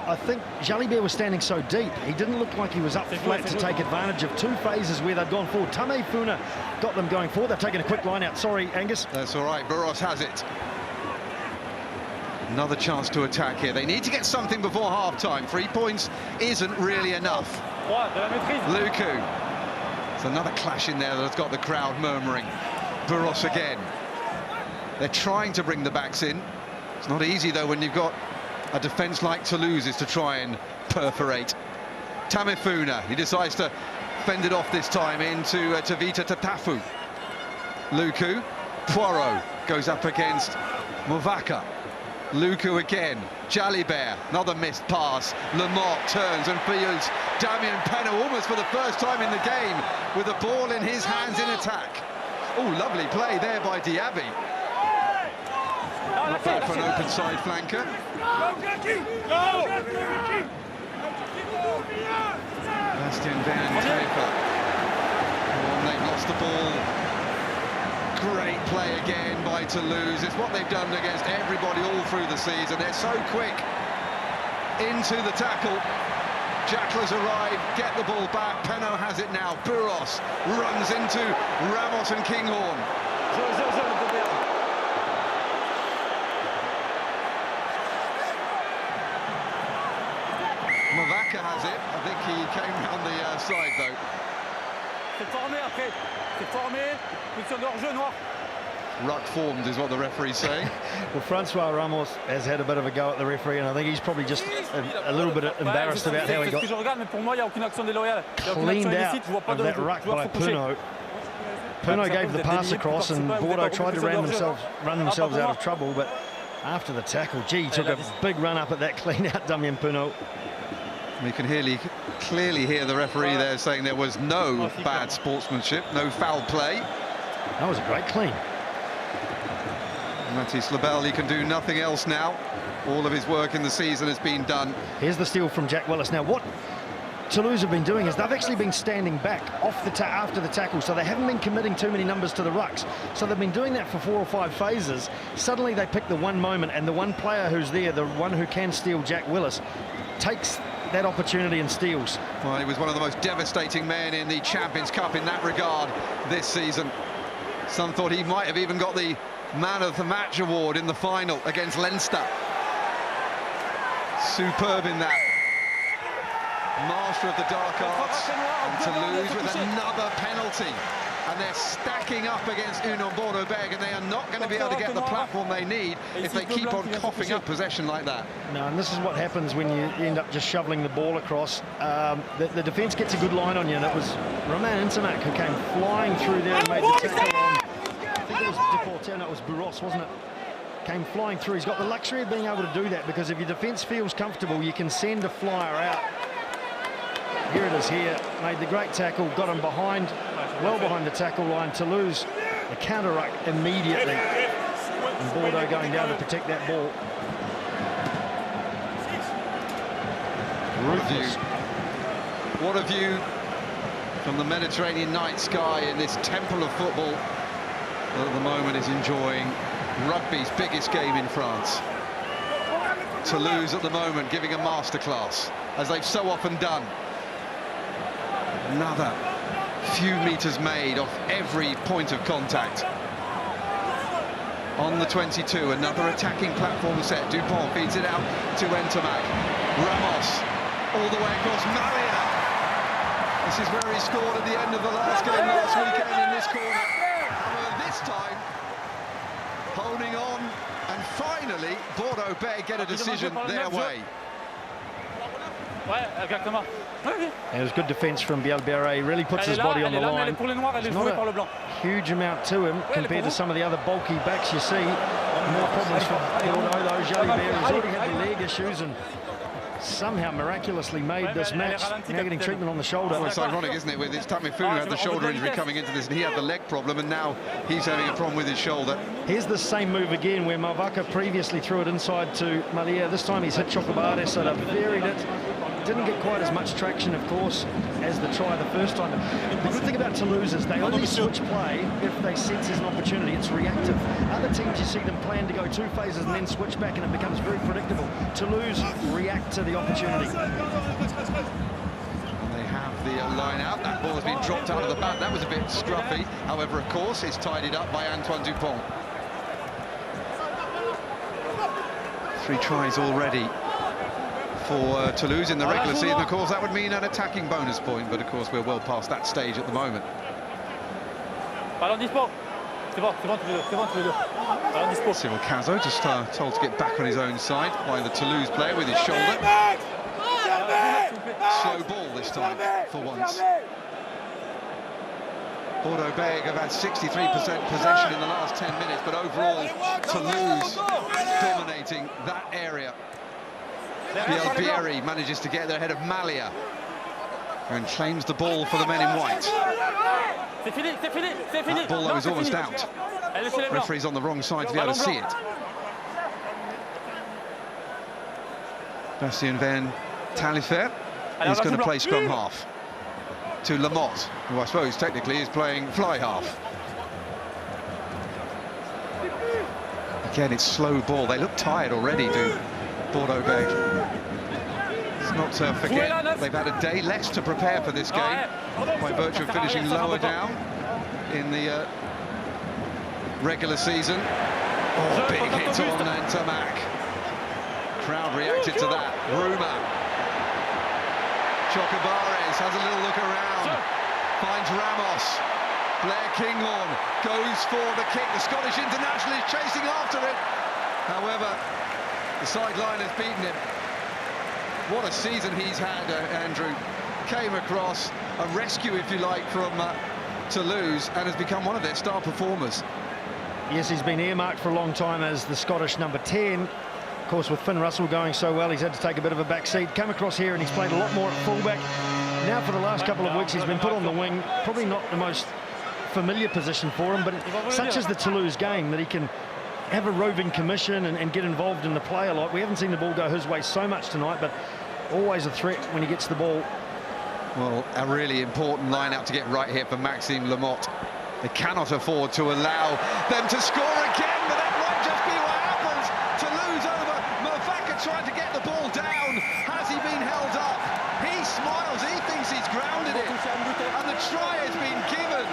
I think Jalibert was standing so deep, he didn't look like he was up flat to take advantage of 2 phases where they'd gone forward. Tamefuna got them going forward. They've taken a quick line out. Sorry, Angus. That's all right. Burros has it. Another chance to attack here. They need to get something before half-time. 3 points isn't really enough. Lucu. It's another clash in there that has got the crowd murmuring. Burros again. They're trying to bring the backs in. It's not easy, though, when you've got a defence like Toulouse's to try and perforate. Tamefuna, he decides to fend it off this time into Tevita Tatafu. Lucu. Poirot goes up against Mauvaka. Lucu again. Jalibert, another missed pass. Lamothe turns and feels Damian Penaud almost for the first time in the game with the ball in his hands in attack. Oh, lovely play there by Diaby. Not bad for an open side flanker. Bastien Vergnes-Taillefer. They've lost the ball. Great play again by Toulouse. It's what they've done against everybody all through the season. They're so quick into the tackle. Jacklers arrive, get the ball back. Penaud has it now. Burros runs into Ramos and Kinghorn. Mouvaka has it. I think he came round the side though. Ruck formed is what the referee's saying. Well, Francois Ramos has had a bit of a go at the referee, and I think he's probably just a little bit embarrassed about how he got cleaned out of that ruck by Penaud. Penaud gave the pass across, and Bordeaux tried to run themselves out of trouble, but after the tackle, gee, he took a big run up at that clean out, Damian Penaud. We can clearly hear the referee there saying there was no bad sportsmanship, no foul play. That was a great clean. Mathis Lebel, he can do nothing else now. All of his work in the season has been done. Here's the steal from Jack Willis. Now, what Toulouse have been doing is they've actually been standing back off the after the tackle, so they haven't been committing too many numbers to the rucks. So they've been doing that for 4 or 5 phases. Suddenly they pick the one moment, and the one player who's there, the one who can steal, Jack Willis, takes that opportunity and steals. Well, he was one of the most devastating men in the Champions Cup in that regard this season. Some thought he might have even got the Man of the Match award in the final against Leinster. Superb in that. Master of the dark arts, and Toulouse with another penalty. And they're stacking up against Bordeaux Berg, and they are not going to be able to get the platform they need if they keep on coughing up possession like that. No, and this is what happens when you end up just shoveling the ball across. The defence gets a good line on you, and it was Romain Ntamack who came flying through there and made the tackle on, I think it was Depoortère, no, it was Burros, wasn't it? Came flying through. He's got the luxury of being able to do that, because if your defence feels comfortable, you can send a flyer out. Here it is here, made the great tackle, got him behind, well behind the tackle line. Toulouse, the counter ruck immediately. And Bordeaux going down to protect that ball. Ruthless. What a view from the Mediterranean night sky in this temple of football that at the moment is enjoying rugby's biggest game in France. Toulouse at the moment giving a masterclass, as they've so often done. Another few meters made off every point of contact. On the 22, another attacking platform set. Dupont feeds it out to Ntamack. Ramos all the way across. Maria. This is where he scored at the end of the last game last weekend in this corner. However, this time holding on, and finally Bordeaux Berg get a decision their way. And it was good defence from Bielle-Biarrey. He really puts his body on the line. It's not huge amount to him compared to some of the other bulky backs you see. More problems for Bordeaux, though. Jalibert has already had the leg issues and somehow miraculously made this match. Now getting treatment on the shoulder. Well, it's ironic, isn't it, with it's Tamifuno who had the shoulder injury coming into this, and he had the leg problem, and now he's having a problem with his shoulder. Here's the same move again, where Mouvaka previously threw it inside to Malia. This time he's hit Chocobares, so they've varied it. Didn't get quite as much traction, of course, as the try the first time. The good thing about Toulouse is they only switch play if they sense there's an opportunity. It's reactive. Other teams, you see them plan to go 2 phases and then switch back, and it becomes very predictable. Toulouse react to the opportunity. And they have the line out. That ball has been dropped out of the bat. That was a bit scruffy. However, of course, it's tidied up by Antoine Dupont. 3 tries already for Toulouse in the regular season. Of course, that would mean an attacking bonus point, but of course we're well past that stage at the moment. Cyril Cazeaux just told to get back on his own side by the Toulouse player with his shoulder. Slow ball this time for once. Bordeaux have had 63% possession in the last 10 minutes, but overall Toulouse dominating that area. Bielle-Biarrey manages to get there ahead of Malia and claims the ball for the men in white. That ball though is almost out. Referee's on the wrong side to be able to see it. Bastien Vergnes-Taillefer is going to play scrum half to Lamotte, who I suppose technically is playing fly half. Again, it's slow ball. They look tired already, do Bordeaux. Let's not forget they've had a day less to prepare for this game by virtue of finishing lower down in the regular season. Oh, big hit on Ntamack. Crowd reacted to that. Roumat. Chocobares has a little look around, finds Ramos. Blair Kinghorn goes for the kick. The Scottish international is chasing after it. However, the sideline has beaten him. What a season he's had, Andrew. Came across a rescue, if you like, from Toulouse and has become one of their star performers. Yes, he's been earmarked for a long time as the Scottish number 10. Of course, with Finn Russell going so well, he's had to take a bit of a back seat. Come across here and he's played a lot more at fullback. Now for the last couple of weeks, he's been put on the wing. Probably not the most familiar position for him, but such is the Toulouse game that he can have a roving commission and get involved in the play a lot. We haven't seen the ball go his way so much tonight, but always a threat when he gets the ball. Well, a really important line out to get right here for Maxime Lamothe. They cannot afford to allow them to score again, but that might just be what happens. Toulouse over. Mouvaka trying to get the ball down. Has he been held up? He smiles. He thinks he's grounded it. And the try has been given.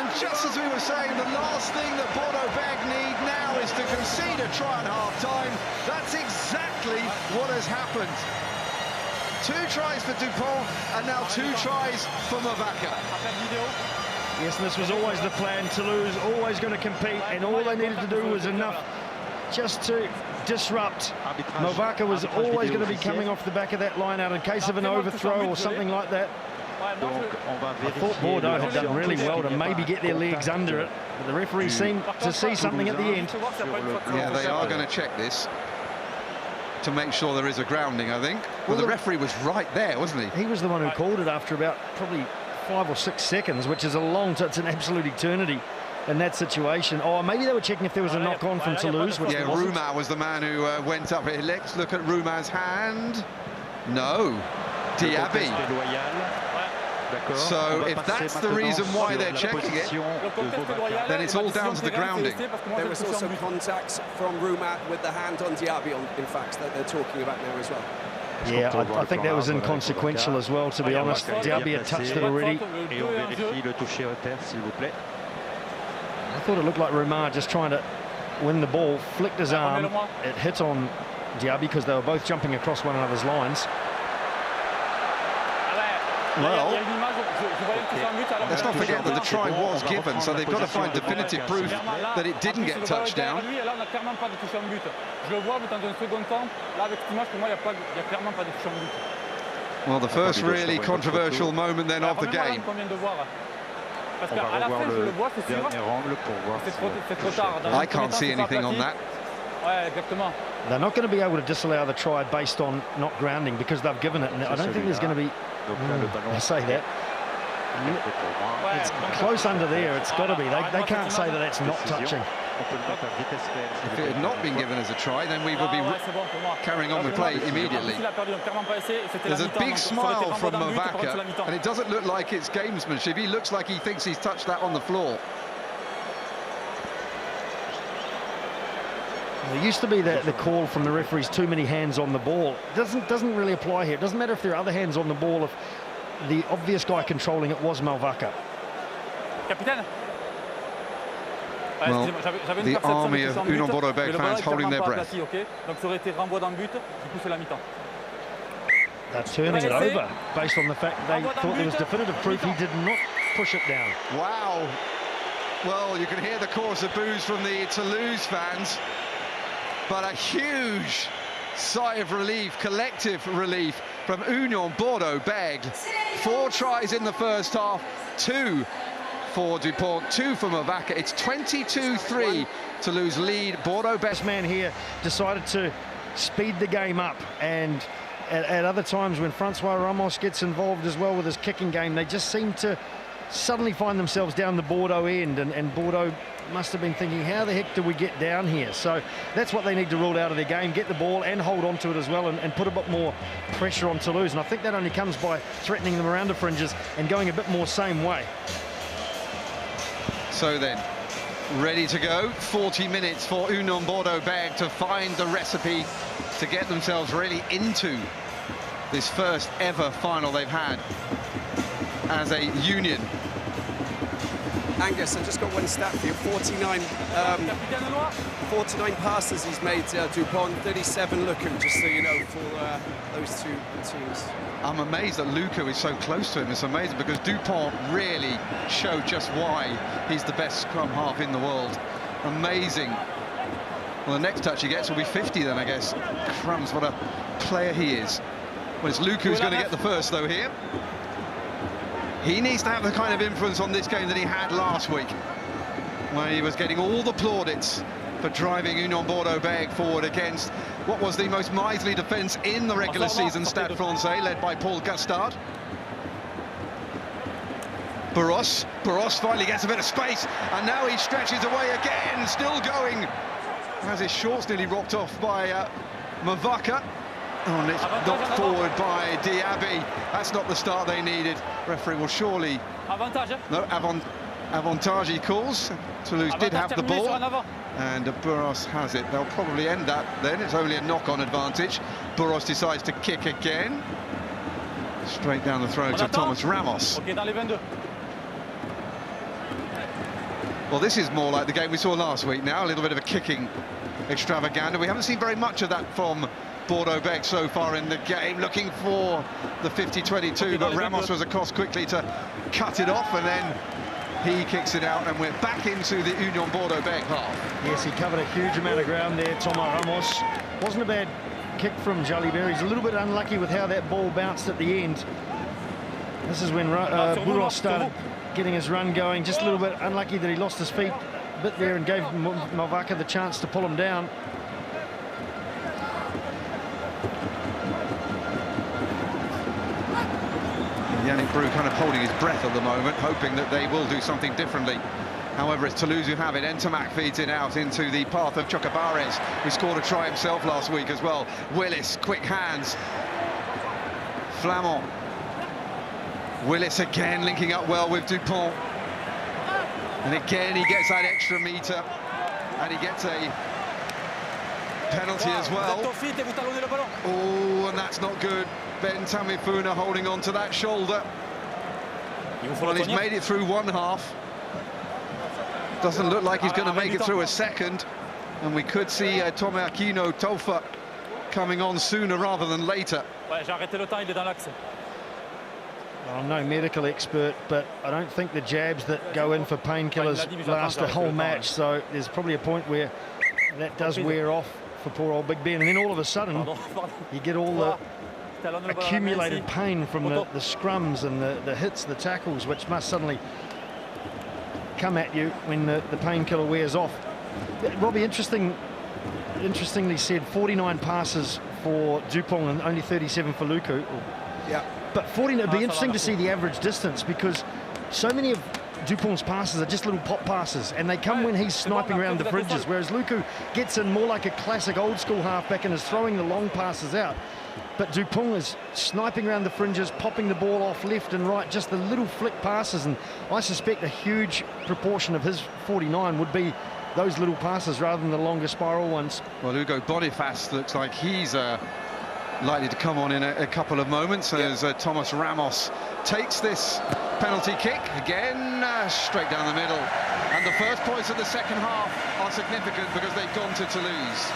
And just as we were saying, the last thing that Bordeaux need now is to concede a try at half-time. That's exactly what has happened. 2 tries for Dupont, and now 2 tries for Mouvaka. Yes, and this was always the plan. Toulouse always going to compete, and all they needed to do was enough just to disrupt. Mouvaka was always going to be coming off the back of that line out in case of an overthrow or something like that. I thought Bordeaux had done really well to maybe get their legs under it, but the referee seemed to see something at the end. Yeah, they are going to check this to make sure there is a grounding, I think. Well, the referee was right there, wasn't he? He was the one who called it after about probably 5 or 6 seconds, which is a long, it's an absolute eternity in that situation. Oh, maybe they were checking if there was a knock-on from Toulouse. Yeah, Roumat was the man who went up. Let's look at Roumat's hand. No. Diaby. So if that's the reason why they're checking it, then it's all down to the grounding. There was also contacts from Roumat with the hand on Diaby, in fact, that they're talking about now as well. Yeah, I think that was inconsequential as well, to be honest. Diaby had touched it already. I thought it looked like Roumat just trying to win the ball, flicked his arm. It hit on Diaby because they were both jumping across one another's lines. Well, let's not forget that the try was given, so they've got to find definitive proof that it didn't get touched down. Well, the first really controversial moment then of the game. Parce On va qu'à la fin, revoir je le le vois, c'est sûr. dernier angle pour voir C'est trop tard. Dans I can't see anything on that. Ouais, exactement. They're not going to be able to disallow the try based on not grounding because they've given it. And I don't think there's going to be. Donc là, le ballon. I say that. Ouais, It's close under there. It's got to be. They can't say that that's not touching. On peut le mettre à vitesse réelle. If it had not been given as a try, then we would be carrying on with play immediately. There's a big smile from Mouvaka, and it doesn't look like it's gamesmanship. He looks like he thinks he's touched that on the floor. There used to be the call from the referees, too many hands on the ball. It doesn't really apply here. It doesn't matter if there are other hands on the ball. If the obvious guy controlling it was Mouvaka. Capitaine. Well, the army of Union Bordeaux fans holding their breath. Donc ça aurait été renvoi dans le but. Du coup, c'est la mi-temps. They're turning it over based on the fact they thought there was definitive proof he did not push it down. Wow. Well, you can hear the chorus of boos from the Toulouse fans, but a huge sigh of relief, collective relief from Union Bordeaux. 4 tries in the first half, 2 for Dupont, 2 for Mouvaka. It's 22-3. Toulouse lead. Bordeaux Best man here decided to speed the game up, and at other times when François Ramos gets involved as well with his kicking game, they just seem to suddenly find themselves down the Bordeaux end, and Bordeaux must have been thinking, how the heck do we get down here? So that's what they need to rule out of their game, get the ball and hold on to it as well, and put a bit more pressure on Toulouse. And I think that only comes by threatening them around the fringes and going a bit more same way. So then, ready to go. 40 minutes for Union Bordeaux to find the recipe to get themselves really into this first ever final they've had as a union. Angus, I just got one stat for you. 49 passes he's made, Dupont, 37 Lucu, just so you know, for those two teams. I'm amazed that Lucu is so close to him. It's amazing because Dupont really showed just why he's the best scrum half in the world. Amazing. Well, the next touch he gets will be 50 then, I guess. Crumbs, what a player he is. Well, it's Lucu who's going to get the first, though, here. He needs to have the kind of influence on this game that he had last week, when he was getting all the plaudits for driving Union Bordeaux forward against what was the most miserly defence in the regular season, Stade Francais, led by Paul Gastard. Barros finally gets a bit of space, and now he stretches away again, still going, as his shorts nearly rocked off by Mouvaka. Oh, and it's knocked forward by Diaby. That's not the start they needed. Referee will surely... No, avantage he calls. Toulouse did have the ball, and Barros has it. They'll probably end that then. It's only a knock-on advantage. Barros decides to kick again. Straight down the throat of Thomas Ramos. Well, this is more like the game we saw last week now. A little bit of a kicking extravaganza. We haven't seen very much of that from Bordeaux so far in the game, looking for the 50-22, but Ramos was across quickly to cut it off, and then he kicks it out, and we're back into the Union Bordeaux half. Yes, he covered a huge amount of ground there, Thomas Ramos. Wasn't a bad kick from Jalibert. He's a little bit unlucky with how that ball bounced at the end. This is when Barros started getting his run going. Just a little bit unlucky that he lost his feet a bit there and gave Mouvaka the chance to pull him down. Yannick Brou kind of holding his breath at the moment, hoping that they will do something differently. However, it's Toulouse who have it. Ntamack feeds it out into the path of Chocobares, who scored a try himself last week as well. Willis, quick hands. Flament. Willis again linking up well with Dupont. And again, he gets that extra metre, and he gets a penalty as well. Oh, and that's not good. Ben Tamifuna holding on to that shoulder. Well, he's made it through one half. Doesn't look like he's going to make it through a second. And we could see Thomas Aquino Tofa coming on sooner rather than later. I'm no medical expert, but I don't think the jabs that go in for painkillers last the whole match. So there's probably a point where that does wear off for poor old Big Ben. And then all of a sudden, you get all the accumulated pain from the scrums and the hits, the tackles, which must suddenly come at you when the painkiller wears off. Robbie, interestingly said 49 passes for Dupont and only 37 for Lucu. Yeah. But 40, it'd be interesting to see the average distance, because so many of Dupont's passes are just little pop passes, and they come when he's sniping around the fringes, whereas Lucu gets in more like a classic old school halfback and is throwing the long passes out. But Dupont is sniping around the fringes, popping the ball off left and right, just the little flick passes, and I suspect a huge proportion of his 49 would be those little passes rather than the longer spiral ones. Well, Hugo Boniface looks like he's likely to come on in a couple of moments as Thomas Ramos takes this penalty kick again, straight down the middle. And the first points of the second half are significant because they've gone to Toulouse.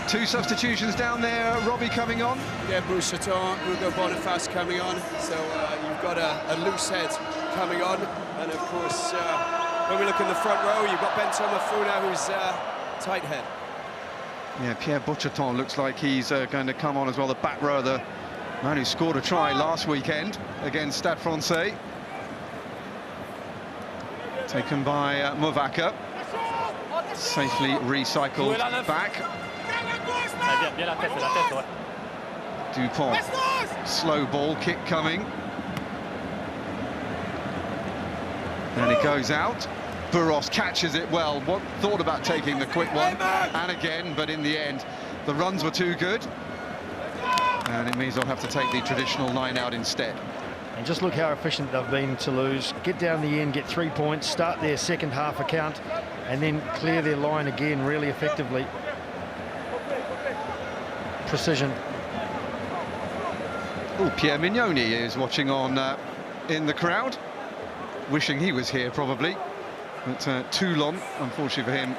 Two substitutions down there, Robbie coming on. Yeah, Bruce Chaton, Hugo Boniface coming on. So you've got a loose head coming on. And of course, when we look in the front row, you've got Péato Mauvaka, who's tight head. Yeah, Pierre Boucheton looks like he's going to come on as well. The back row, the man who scored a try last weekend against Stade Francais. Taken by Mauvaka. Safely recycled back. Dupont, slow ball kick coming. And it goes out. Burros catches it well. Thought about taking the quick one, and again, but in the end, the runs were too good. And it means they'll have to take the traditional line out instead. And just look how efficient they've been, Toulouse. Get down the end, get 3 points, start their second half account, and then clear their line again really effectively. Precision. Oh, Pierre Mignoni is watching on in the crowd, wishing he was here probably. But Toulon, unfortunately for him,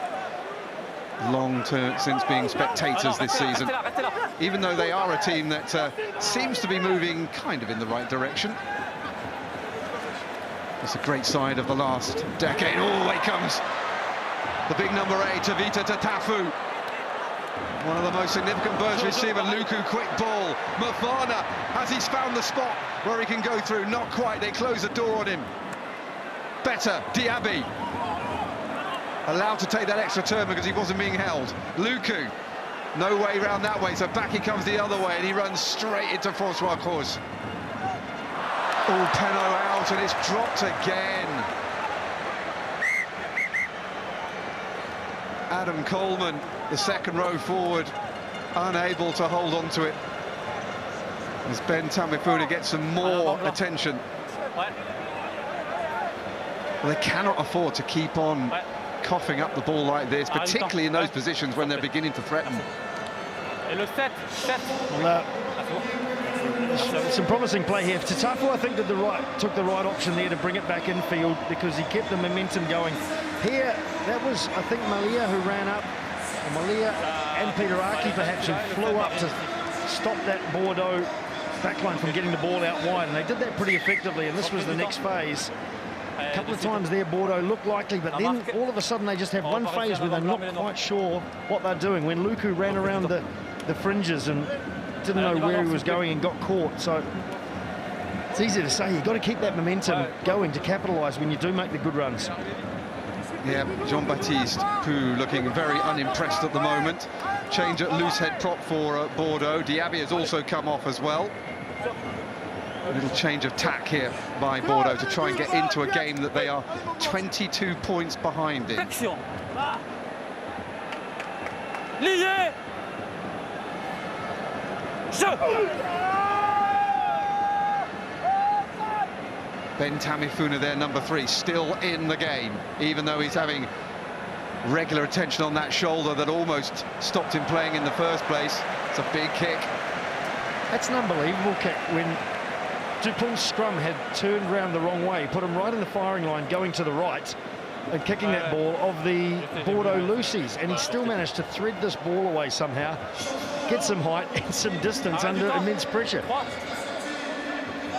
long term since being spectators this season, even though they are a team that seems to be moving kind of in the right direction. It's a great side of the last decade. Oh, here comes the big number 8, Tevita Tatafu. One of the most significant burst receiver. Lucu, quick ball. Moefana, has he found the spot where he can go through? Not quite, they close the door on him. Better, Diaby. Allowed to take that extra turn because he wasn't being held. Lucu, no way round that way, so back he comes the other way, and he runs straight into François Cros. Oh, Penaud out, and it's dropped again. Adam Coleman, the second row forward, unable to hold on to it. As Ben Tamifuna gets some more attention. Well, they cannot afford to keep on coughing up the ball like this, particularly in those positions when they're beginning to threaten. Well, some promising play here. Tatafu, I think, took the right option there to bring it back infield because he kept the momentum going. Here, that was, I think, Malia who ran up. Malia and Pita Ahki perhaps who flew up to stop that Bordeaux backline from getting the ball out wide, and they did that pretty effectively, and this was the next phase. A couple of times there Bordeaux looked likely, but then all of a sudden they just have one phase where they're not quite sure what they're doing. When Lucu ran around the fringes and didn't know where he was going and got caught, so it's easy to say you've got to keep that momentum going to capitalise when you do make the good runs. Yeah, Jean-Baptiste Pou looking very unimpressed at the moment. Change at loose head prop for Bordeaux. Diaby has also come off as well. A little change of tack here by Bordeaux to try and get into a game that they are 22 points behind in. Ben Tamifuna there, number 3, still in the game, even though he's having regular attention on that shoulder that almost stopped him playing in the first place. It's a big kick. That's an unbelievable kick when Dupont's scrum had turned round the wrong way, put him right in the firing line, going to the right and kicking that ball of the Bordeaux Lucies, and he still managed to thread this ball away somehow, get some height and some distance under immense pressure.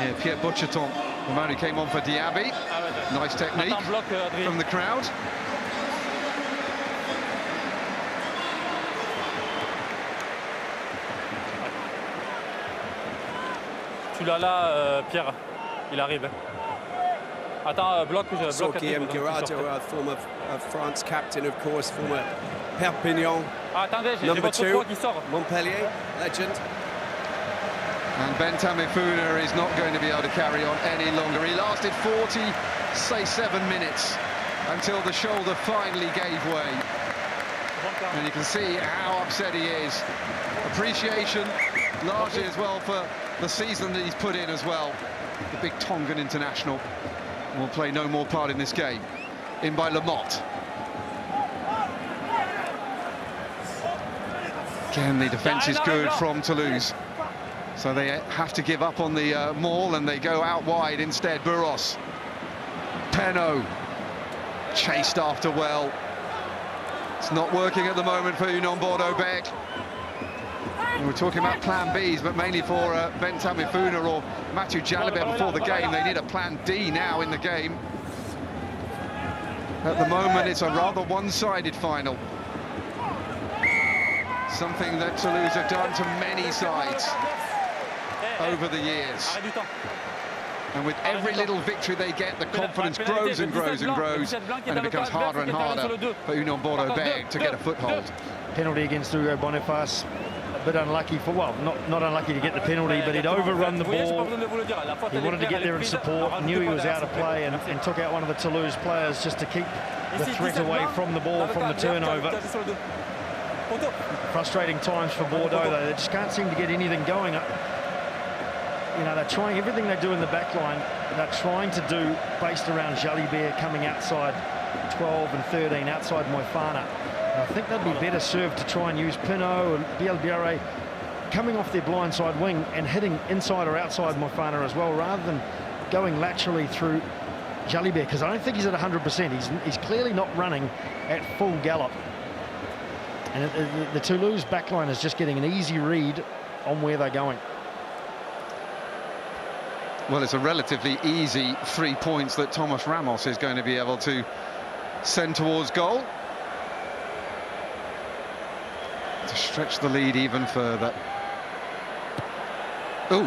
Yeah, Pierre Boucheton, the man who came on for Diaby. Nice technique from the crowd. tu l'as là, Pierre, il arrive. Attends, bloc. So Guillaume Guirado, former France captain, of course, former Perpignan. Attendez, j'ai Number votre 2, poids qui sort. Montpellier, legend. And Bentamifuna is not going to be able to carry on any longer. He lasted 47 minutes until the shoulder finally gave way. And you can see how upset he is. Appreciation largely as well for the season that he's put in as well. The big Tongan international will play no more part in this game. In by Lamotte. Again, the defence is good from Toulouse. So they have to give up on the maul and they go out wide instead. Burros. Penaud. Chased after well. It's not working at the moment for Union Bordeaux-Bègles. We're talking about plan Bs, but mainly for Bentamifuna or Matthieu Jalibert before the game. They need a plan D now in the game. At the moment, it's a rather one-sided final. Something that Toulouse have done to many sides over the years. And with every little victory they get, the confidence grows and grows and grows, and it becomes harder and harder for Union Bordeaux-Bègles to get a foothold. Penalty against Hugo Boniface. A bit unlucky for, well, not unlucky to get the penalty, but he'd overrun the ball. He wanted to get there and support, knew he was out of play, and took out one of the Toulouse players just to keep the threat away from the ball, from the turnover. Frustrating times for Bordeaux, though. They just can't seem to get anything going. You know, they're trying everything they do in the back line. They're trying to do based around Jalibert coming outside 12 and 13, outside Moefana. I think they'd be better served to try and use Penaud and Bielle-Biarrey coming off their blindside wing and hitting inside or outside Moefana as well, rather than going laterally through Jalibert, because I don't think he's at 100%. He's clearly not running at full gallop. And the Toulouse backline is just getting an easy read on where they're going. Well, it's a relatively easy 3 points that Thomas Ramos is going to be able to send towards goal to stretch the lead even further. Ooh.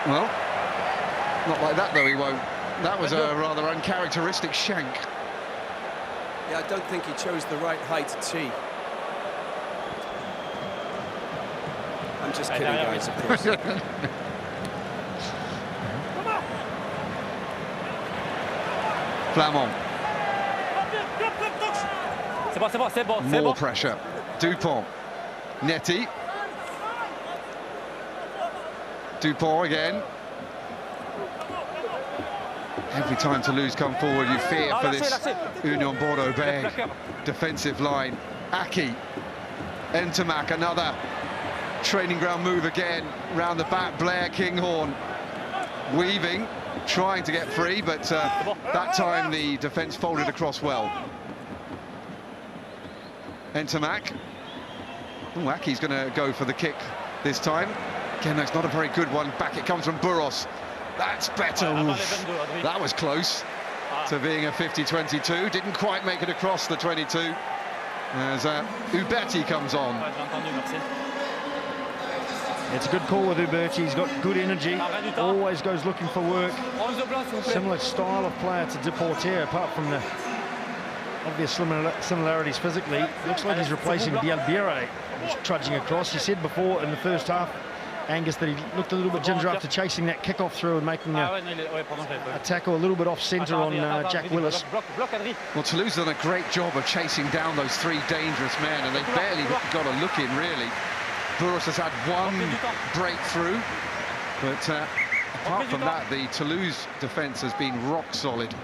Well, not like that though, he won't. That was a rather uncharacteristic shank. Yeah, I don't think he chose the right height tee. I'm just kidding, guys, of course. Flament. C'est bon. More pressure. Dupont. Neti. Dupont again. Every time Toulouse come forward, you fear for this Union Bordeaux-Bègles defensive line. Ahki. Ntamack, another training ground move again. Round the back, Blair Kinghorn. Weaving, trying to get free, but that time the defence folded across well. Ntamack. Ahki's going to go for the kick this time. Again, that's not a very good one. Back it comes from Burros. That's better. Oof. That was close to being a 50-22. Didn't quite make it across the 22 as Uberti comes on. It's a good call with Uberti. He's got good energy, always goes looking for work. Similar style of player to Depoortère, apart from the obvious similarities physically. Looks like he's replacing Bielle-Biarrey. He's trudging across. He said before in the first half, Angus, that he looked a little bit ginger after chasing that kick-off through and making a tackle a little bit off-centre on Jack Willis. Well, Toulouse done a great job of chasing down those three dangerous men, and they barely got a look in, really. Burros has had one breakthrough, but apart from that, the Toulouse defence has been rock solid.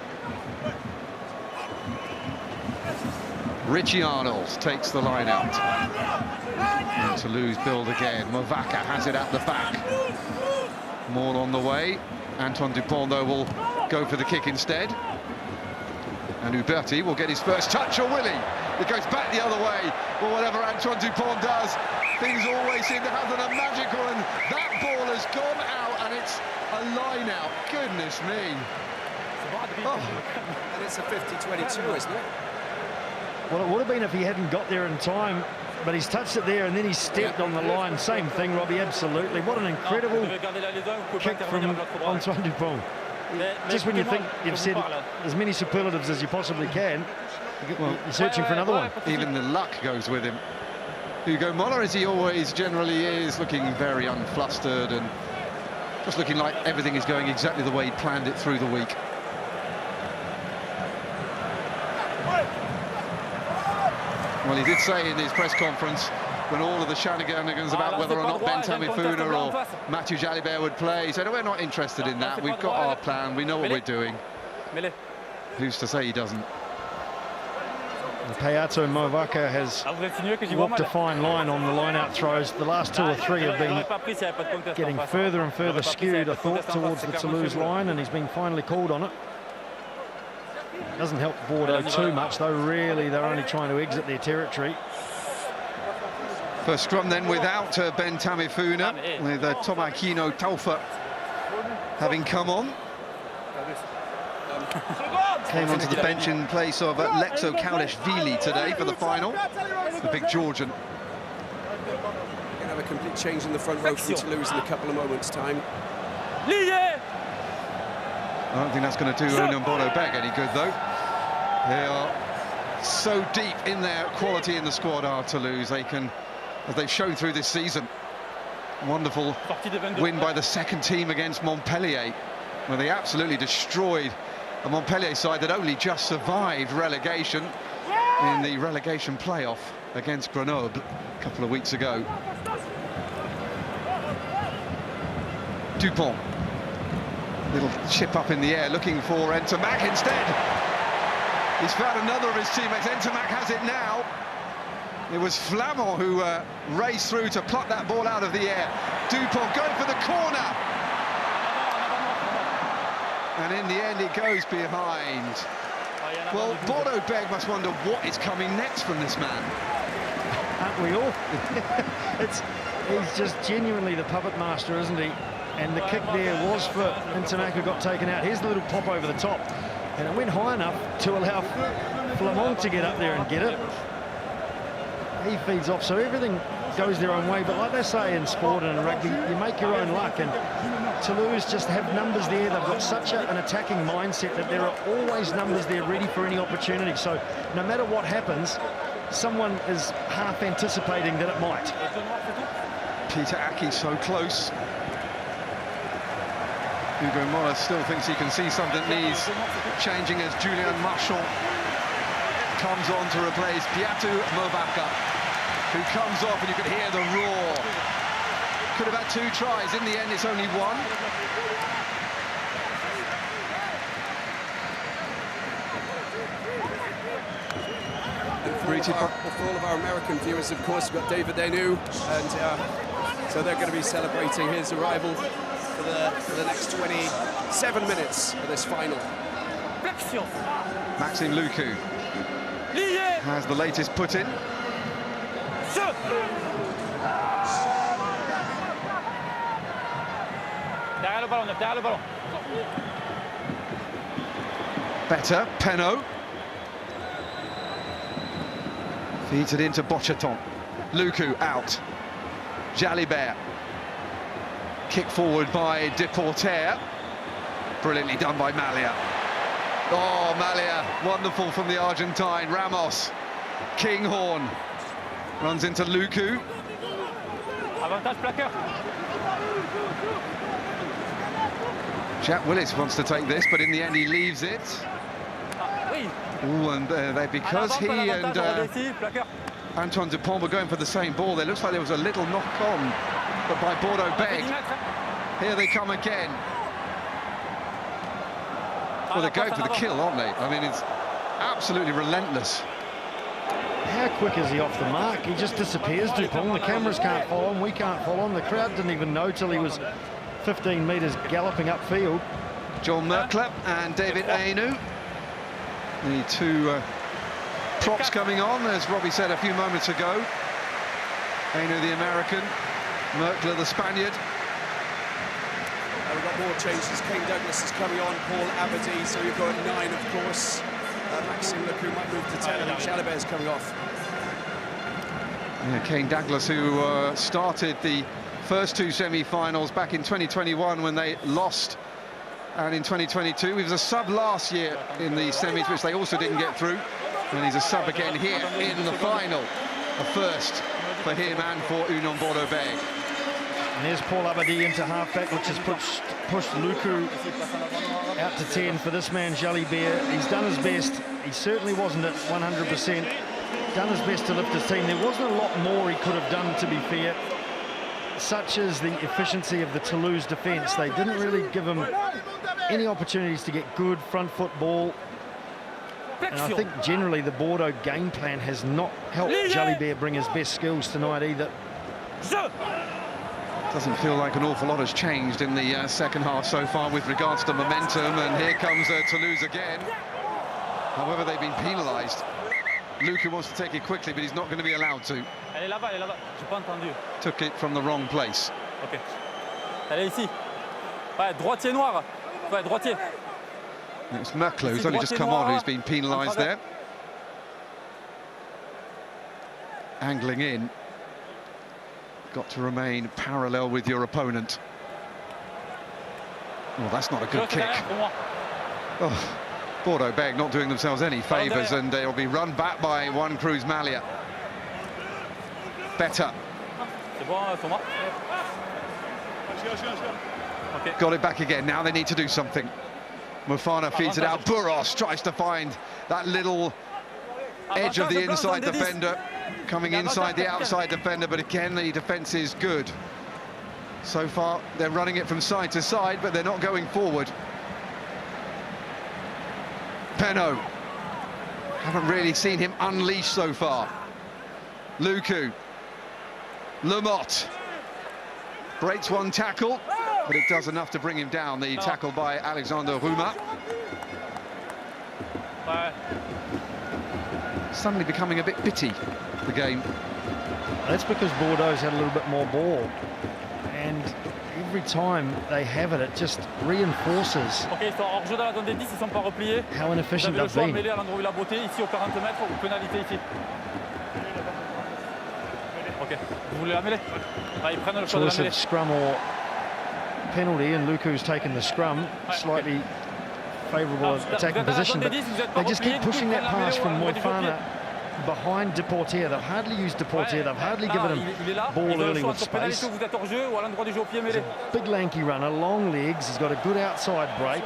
Richie Arnold takes the line out. And Toulouse build again. Mauvaka has it at the back. More on the way. Antoine Dupont, though, will go for the kick instead. And Uberti will get his first touch, or will he? It goes back the other way. Well, whatever Antoine Dupont does, things always seem to happen a magical, and that ball has gone out, and it's a line out. Goodness me. Oh. And it's a 50-22, isn't it? Well, it would have been if he hadn't got there in time. but he's touched it there and then he stepped on the line. Same thing, Robbie, absolutely. What an incredible kick from Antoine Dupont. Just when you think you've said as many superlatives as you possibly can, you're searching for another one. Even the luck goes with him. Hugo Moller, as he always generally is, looking very unflustered and just looking like everything is going exactly the way he planned it through the week. Well, he did say in his press conference, when all of the shenanigans about whether or not Ben Tamifuna or Matthieu Jalibert would play, he said, oh, we're not interested in that. We've got our plan. We know what we're doing. Who's to say he doesn't? Péato Mauvaka has walked a fine line on the line-out throws. The last 2 or 3 have been getting further and further skewed, I thought, towards the Toulouse line, and he's been finally called on it. Doesn't help Bordeaux too much, though. Really, they're only trying to exit their territory. First scrum then without Ben Tamifuna, with Tomakino Taufa having come on. Came onto the bench in place of Lexo Kauleshvili today for the final, the big Georgian. We're going to have a complete change in the front row from Toulouse in a couple of moments' time. I don't think that's going to do Bordeaux Beg any good, though. They are so deep in their quality in the squad, are Toulouse. They can, as they've shown through this season, wonderful win by the second team against Montpellier, where they absolutely destroyed a Montpellier side that only just survived relegation in the relegation playoff against Grenoble a couple of weeks ago. Dupont, little chip up in the air, looking for Ntamack instead. He's found another of his teammates. Ntamack has it now. It was Flament who raced through to pluck that ball out of the air. Dupont going for the corner. And in the end, it goes behind. Well, Bordeaux Beg must wonder what is coming next from this man. Aren't we all? He's just genuinely the puppet master, isn't he? And the kick there was for Ntamack, who got taken out. Here's the little pop over the top. And it went high enough to allow Flament to get up there and get it. He feeds off, so everything goes their own way. But like they say in sport and in rugby, you make your own luck. And Toulouse just have numbers there. They've got such an attacking mindset that there are always numbers there ready for any opportunity. So no matter what happens, someone is half anticipating that it might. Pita Ahki so close. Hugo Moller still thinks he can see something needs changing as Julien Marchand comes on to replace Péato Mauvaka, who comes off, and you could hear the roar. Could have had 2 tries. In the end, it's only 1. For all of our American viewers, of course, we've got David Ainu'u, and so they're going to be celebrating his arrival for the next 27 minutes of this final. Maxime Lucu has the latest put in. Better, Penaud. Feeds it into Bocheton. Lucu out. Jalibert. Kick forward by Depoortère. Brilliantly done by Malia. Oh, Malia, wonderful from the Argentine. Ramos. Kinghorn. Runs into Lucu. Jack Willis wants to take this, but in the end he leaves it. Ooh, and because he and Antoine Dupont were going for the same ball, it looks like there was a little knock-on, but by Bordeaux Beg. Here they come again. Well, they're going for the kill, aren't they? I mean, it's absolutely relentless. How quick is he off the mark? He just disappears, Dupont. The cameras can't follow him, we can't follow him. The crowd didn't even know till he was 15 metres galloping upfield. Joël Merkler and David Ainu'u. The 2 props coming on, as Robbie said a few moments ago. Ainu'u, the American, Merkler, the Spaniard. We've got more changes. Kane Douglas is coming on, Paul Aberdeen, so you've got 9, of course. Maxime Lucu might move to 10, and Jalibert is coming off. Yeah, Kane Douglas, who started the first two semi-finals back in 2021 when they lost, and in 2022 he was a sub last year in the semis, which they also didn't get through, and he's a sub again here in the final. A first for him and for Union Bordeaux-Bègles. And there's Paul Abadi into halfback, which has pushed Lucu out to 10 for this man, Jalibert. He's done his best. He certainly wasn't at 100%. Done his best to lift his team. There wasn't a lot more he could have done, to be fair. Such as the efficiency of the Toulouse defence. They didn't really give him any opportunities to get good front foot ball. And I think generally the Bordeaux game plan has not helped Jalibert bring his best skills tonight either. Doesn't feel like an awful lot has changed in the second half so far with regards to momentum, and here comes Toulouse again. However, they've been penalised. Lucu wants to take it quickly, but he's not going to be allowed to. Elle est là-bas, elle est là-bas. J'ai pas entendu. Took it from the wrong place. Ok. Elle est ici. Ouais, droitier noir. Ouais, droitier. It's Merkler, who's only just come on, who's been penalised there. Angling in. Got to remain parallel with your opponent. Well, that's not a good kick. Oh, Bordeaux-Bègles not doing themselves any favours, and they'll be run back by Juan Cruz Malia. Better. Got it back again. Now they need to do something. Moefana feeds it out. Burros tries to find that little edge of the inside defender, coming inside the outside defender, but again the defence is good. So far they're running it from side to side, but they're not going forward. Penaud, haven't really seen him unleash so far. Lucu, Lamotte breaks one tackle, but it does enough to bring him down. The tackle by Alexandre Roumat. Suddenly becoming a bit bitty, the game. That's because Bordeaux's had a little bit more ball, and every time they have it, it just reinforces how inefficient they've been. Choice of scrum or penalty, and Lucu's taken the scrum, slightly favourable attacking position, but they just keep pushing that pass from Moefana behind Depoortère. They've hardly used Depoortère, they've hardly given him ball early with space. He's a big lanky runner, long legs, he's got a good outside break.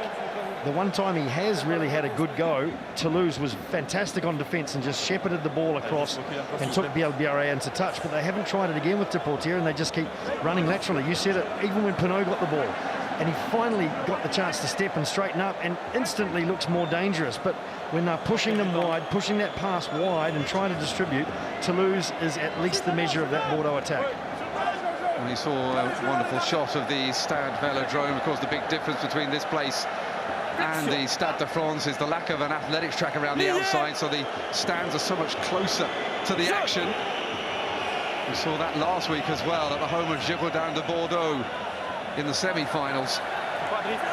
The one time he has really had a good go, Toulouse was fantastic on defence and just shepherded the ball across and took Bielle-Biarrey into touch, but they haven't tried it again with Depoortère, and they just keep running laterally. You said it, even when Penaud got the ball, and he finally got the chance to step and straighten up and instantly looks more dangerous. But when they're pushing them wide, pushing that pass wide and trying to distribute, Toulouse is at least the measure of that Bordeaux attack. We saw a wonderful shot of the Stade Velodrome. Of course, the big difference between this place and the Stade de France is the lack of an athletics track around the outside, so the stands are so much closer to the action. We saw that last week as well at the home of Girondins de Bordeaux in the semi-finals.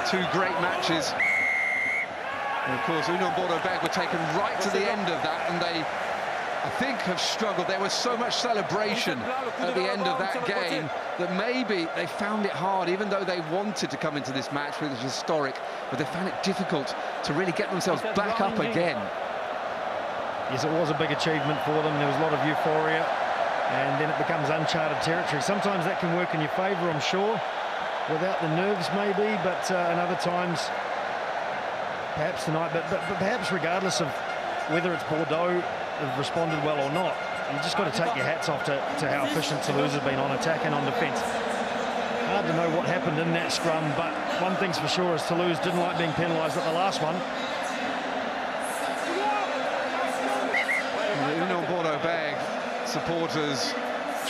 Two great matches. And of course, Union Bordeaux-Bègles were taken right to the end of that, and they, I think, have struggled. There was so much celebration at the end of that game that maybe they found it hard, even though they wanted to come into this match, which was historic, but they found it difficult to really get themselves back up again. Yes, it was a big achievement for them. There was a lot of euphoria, and then it becomes uncharted territory. Sometimes that can work in your favour, I'm sure, without the nerves maybe, but in other times, perhaps tonight, but perhaps regardless of whether it's Bordeaux have responded well or not, you just got to take your hats off to how efficient Toulouse have been on attack and on defence. Hard to know what happened in that scrum, but one thing's for sure is Toulouse didn't like being penalised at the last one. The Union Bordeaux-Bègles supporters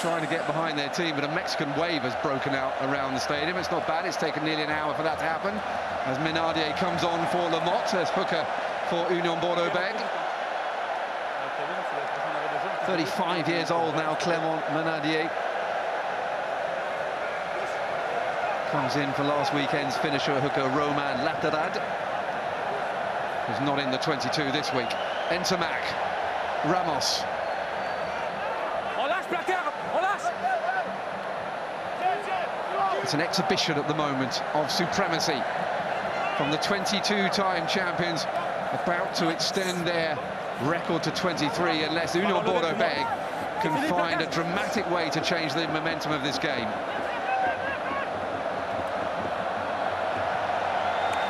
trying to get behind their team, but a Mexican wave has broken out around the stadium. It's not bad, it's taken nearly an hour for that to happen, as Menardier comes on for Lamotte as hooker for Union Bordeaux-Bègles. 35 years old now, Clément Menardier. Comes in for last weekend's finisher, hooker Romain Ntamack, who's not in the 22 this week. Ntamack, Ramos. It's an exhibition at the moment of supremacy from the 22-time champions, about to extend their record to 23 unless Union Bordeaux-Bègles can find a dramatic way to change the momentum of this game.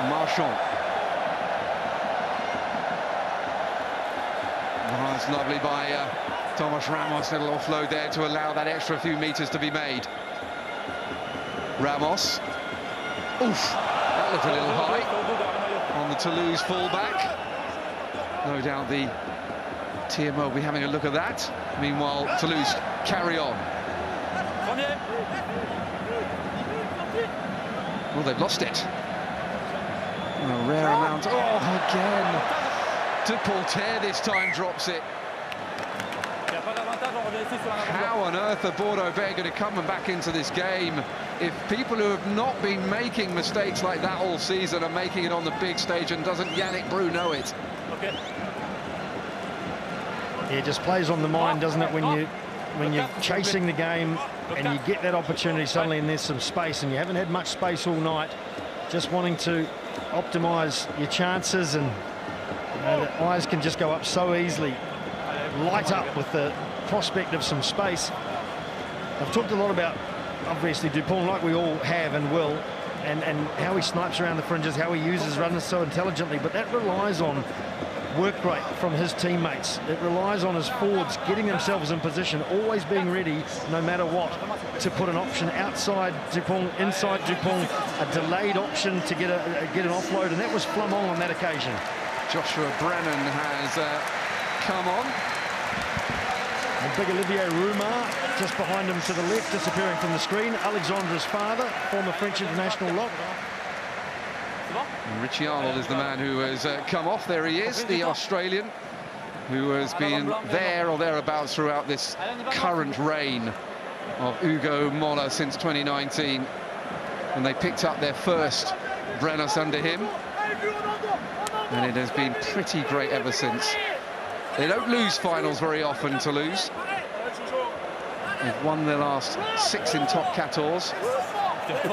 Marchand. Oh, it's lovely by Thomas Ramos, little offload there to allow that extra few meters to be made. Ramos. Oof, that looked a little high on the Toulouse fullback. No doubt the TMO will be having a look at that. Meanwhile, Toulouse carry on. Well, they've lost it. A rare amount. Oh, again. Depoortère this time drops it. How on earth are Bordeaux-Bègles going to come back into this game if people who have not been making mistakes like that all season are making it on the big stage, and doesn't Yannick Brou know it? Yeah, it just plays on the mind, doesn't it, when you're chasing the game and you get that opportunity suddenly and there's some space and you haven't had much space all night, just wanting to optimise your chances, and you know, the eyes can just go up so easily, light up with the prospect of some space. I've talked a lot about, obviously, Dupont, like we all have and will, and how he snipes around the fringes, how he uses runners so intelligently, but that relies on work rate from his teammates. It relies on his forwards getting themselves in position, always being ready, no matter what, to put an option outside Dupont, inside Dupont, a delayed option to get an offload, and that was Flament on that occasion. Joshua Brennan has come on. And big Olivier Roumat just behind him to the left, disappearing from the screen. Alexandre's father, former French international lock. And Richie Arnold is the man who has come off. There he is, the Australian, who has been there or thereabouts throughout this current reign of Hugo Mola since 2019. And they picked up their first Brennus under him. And it has been pretty great ever since. They don't lose finals very often, Toulouse. They've won their last 6 in top 14. They've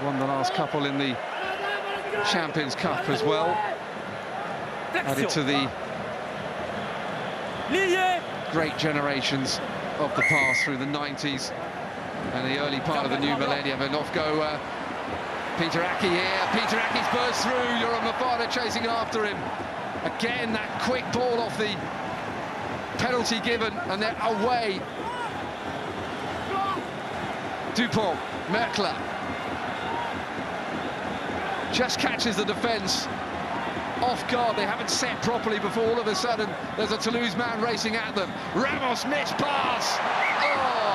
won the last couple in the Champions Cup as well. Added to the great generations of the past through the 90s and the early part of the new millennium. And off go Pita Ahki here. Pita Ahki's burst through. Yoram Moefana chasing after him. Again, that quick ball off the penalty given, and they're away. Dupont, Merkler just catches the defence off guard. They haven't set properly before all of a sudden there's a Toulouse man racing at them. Ramos missed pass. Oh!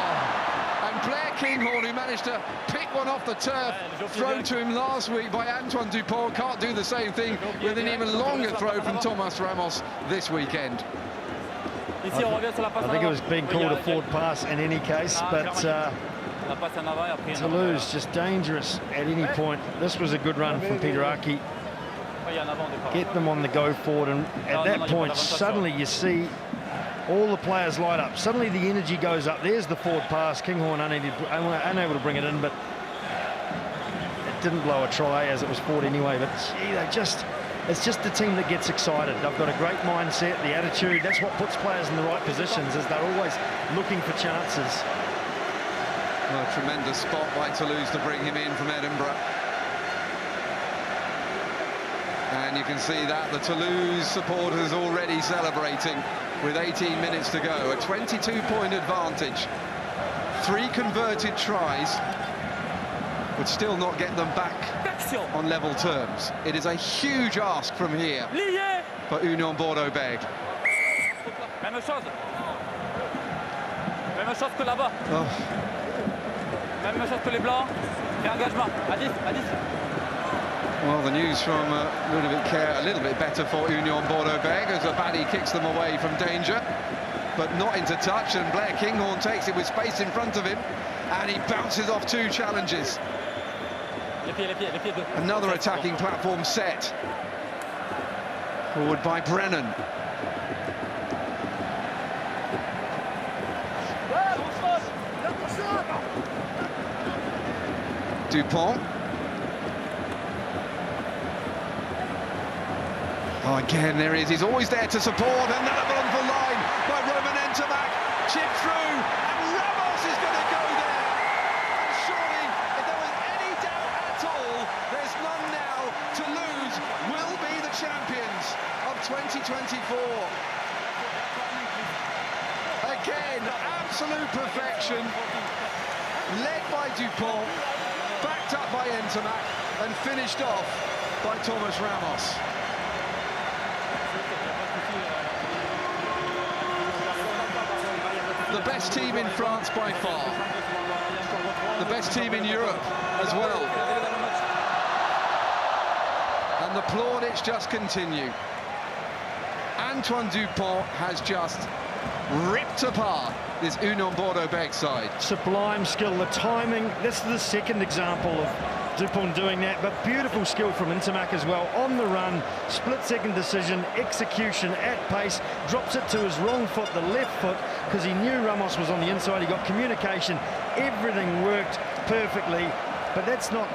And Blair Kinghorn, who managed to pick one off the turf, thrown to him last week by Antoine Dupont, can't do the same thing with an even longer throw from Thomas Ramos this weekend. I think it was being called a forward pass in any case, but Toulouse just dangerous at any point. This was a good run from Pita Ahki. Get them on the go forward, and at that point suddenly you see all the players light up. Suddenly the energy goes up. There's the forward pass. Kinghorn unable to bring it in, but it didn't blow a try as it was fought anyway. But gee, it's just the team that gets excited. They've got a great mindset, the attitude. That's what puts players in the right positions, is they're always looking for chances. Well, a tremendous spot by Toulouse to bring him in from Edinburgh. And you can see that the Toulouse supporters already celebrating with 18 minutes to go. A 22-point advantage. 3 converted tries would still not get them back on level terms. It is a huge ask from here for Union Bordeaux-Bègles. Même chose que là-bas. Même chose que les Blancs. Réengagement. À 10. Well, the news from Ludovic Kerr, a little bit better for Union Bordeaux-Bègles as Abadi kicks them away from danger, but not into touch, and Blair Kinghorn takes it with space in front of him, and he bounces off 2 challenges. Another attacking platform set. Forward by Brennan. Dupont. Oh, again, there he is. He's always there to support, and another on the line by Romain Ntamack. Chip through, and Ramos is going to go there. And surely, if there was any doubt at all, there's none now. Toulouse will be the champions of 2024. Again, absolute perfection. Led by Dupont, backed up by Ntamack, and finished off by Thomas Ramos. The best team in France by far. The best team in Europe as well. And the plaudits just continue. Antoine Dupont has just ripped apart this Union Bordeaux-Bègles side. Sublime skill, the timing. This is the second example of Dupont doing that, but beautiful skill from Ntamack as well. On the run, split-second decision, execution at pace, drops it to his wrong foot, the left foot, because he knew Ramos was on the inside. He got communication, everything worked perfectly, but that's not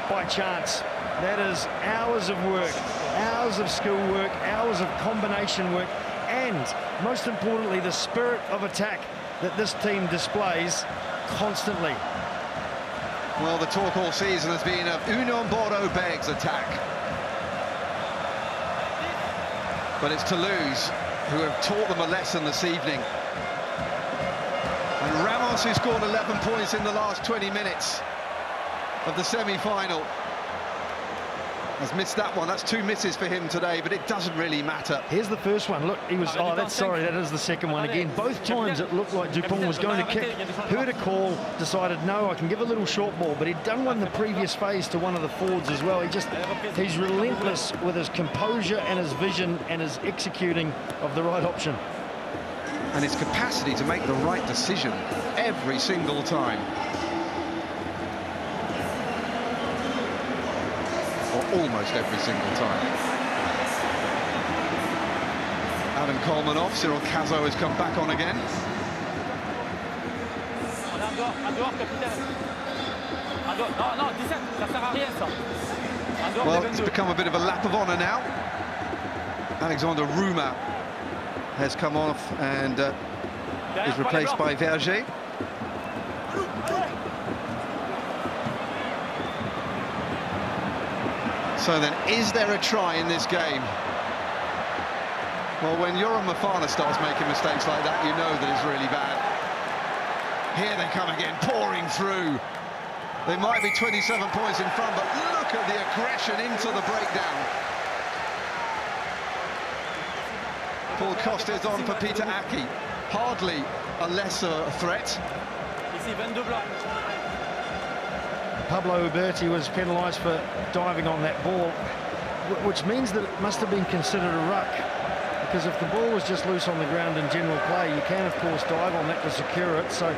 by chance. That is hours of work, hours of skill work, hours of combination work, and most importantly, the spirit of attack that this team displays constantly. Well, the talk all season has been of Union Bordeaux-Bègles attack. But it's Toulouse who have taught them a lesson this evening. And Ramos, who scored 11 points in the last 20 minutes of the semi-final, has missed that one. That's 2 misses for him today, but it doesn't really matter. Here's the first one. Look, he was... Oh, that's sorry, that is the second one again. Both times it looked like Dupont was going to kick. Heard a call, decided, no, I can give a little short ball, but he'd done one the previous phase to one of the forwards as well. He's relentless with his composure and his vision and his executing of the right option. And his capacity to make the right decision every single time. Almost every single time. Adam Coleman off, Cyril Cazeaux has come back on again. Well, it's become a bit of a lap of honour now. Alexandre Roumat has come off and is replaced by Vergé. So then, is there a try in this game? Well, when Yoram Moefana starts making mistakes like that, you know that it's really bad. Here they come again, pouring through. They might be 27 points in front, but look at the aggression into the breakdown. Paul Costa is on for Pita Ahki. Hardly a lesser threat. Pablo Uberti was penalised for diving on that ball, which means that it must have been considered a ruck, because if the ball was just loose on the ground in general play, you can, of course, dive on that to secure it. So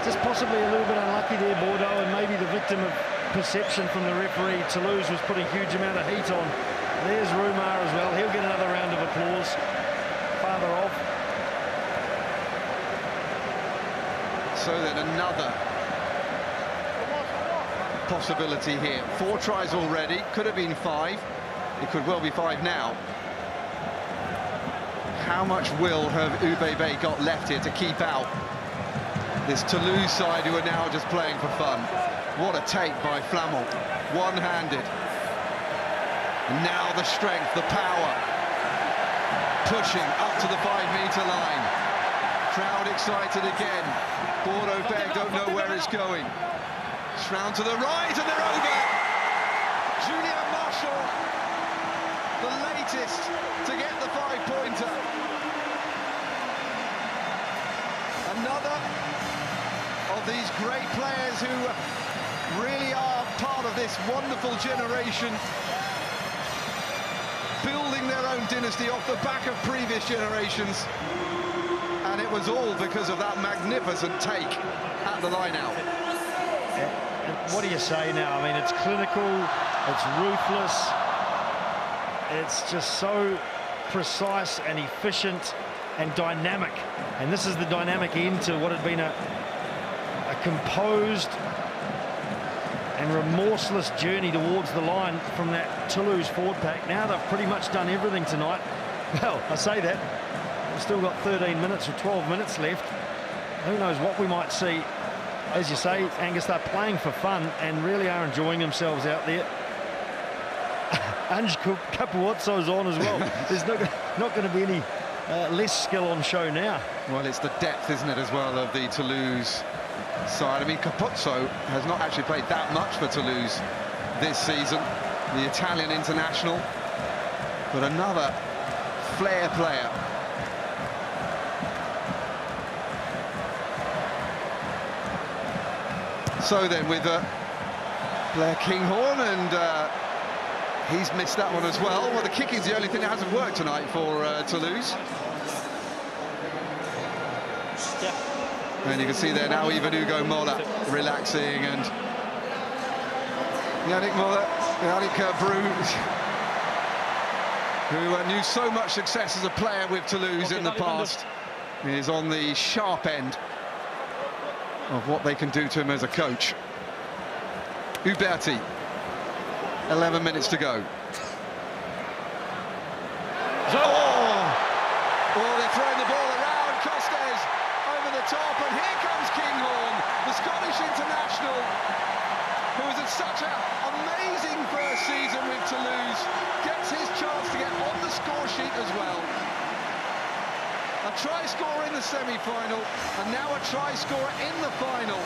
just possibly a little bit unlucky there, Bordeaux, and maybe the victim of perception from the referee. Toulouse was putting a huge amount of heat on. There's Roumat as well. He'll get another round of applause. Farther off. So then another possibility here. 4 tries already, could have been 5. It could well be 5 now. How much will have UBB got left here to keep out this Toulouse side, who are now just playing for fun? What a take by Flament, one-handed. And now the strength, the power, pushing up to the 5-metre line. Crowd excited again. Bordeaux-Bègles don't know where it's going. Round to the right, and they're over. Julien Marchand, the latest to get the 5-pointer. Another of these great players who really are part of this wonderful generation, building their own dynasty off the back of previous generations. And it was all because of that magnificent take at the line-out. What do you say now? I mean, it's clinical, it's ruthless, it's just so precise and efficient and dynamic. And this is the dynamic end to what had been a composed, and remorseless journey towards the line from that Toulouse forward pack. Now they've pretty much done everything tonight. Well, I say that. We've still got 13 minutes or 12 minutes left. Who knows what we might see. As you say, Angus, they're playing for fun and really are enjoying themselves out there. Ange Capuozzo's on as well. There's not going to be any less skill on show now. Well, it's the depth, isn't it, as well, of the Toulouse side. I mean, Capuozzo has not actually played that much for Toulouse this season, the Italian international, but another flair player. So then with Blair Kinghorn, and he's missed that one as well. Well, the kicking's the only thing that hasn't worked tonight for Toulouse. And you can see there now even Hugo Mola relaxing, and Yannick Mola, Yannick Bruges, who knew so much success as a player with Toulouse in the past, is on the sharp end of what they can do to him as a coach. Uberti, 11 minutes to go. Oh, they're throwing the ball around. Costes over the top, and here comes Kinghorn, the Scottish international, who has had such an amazing first season with Toulouse, gets his chance to get on the score sheet as well. A try scorer in the semi-final, and now a try scorer in the final.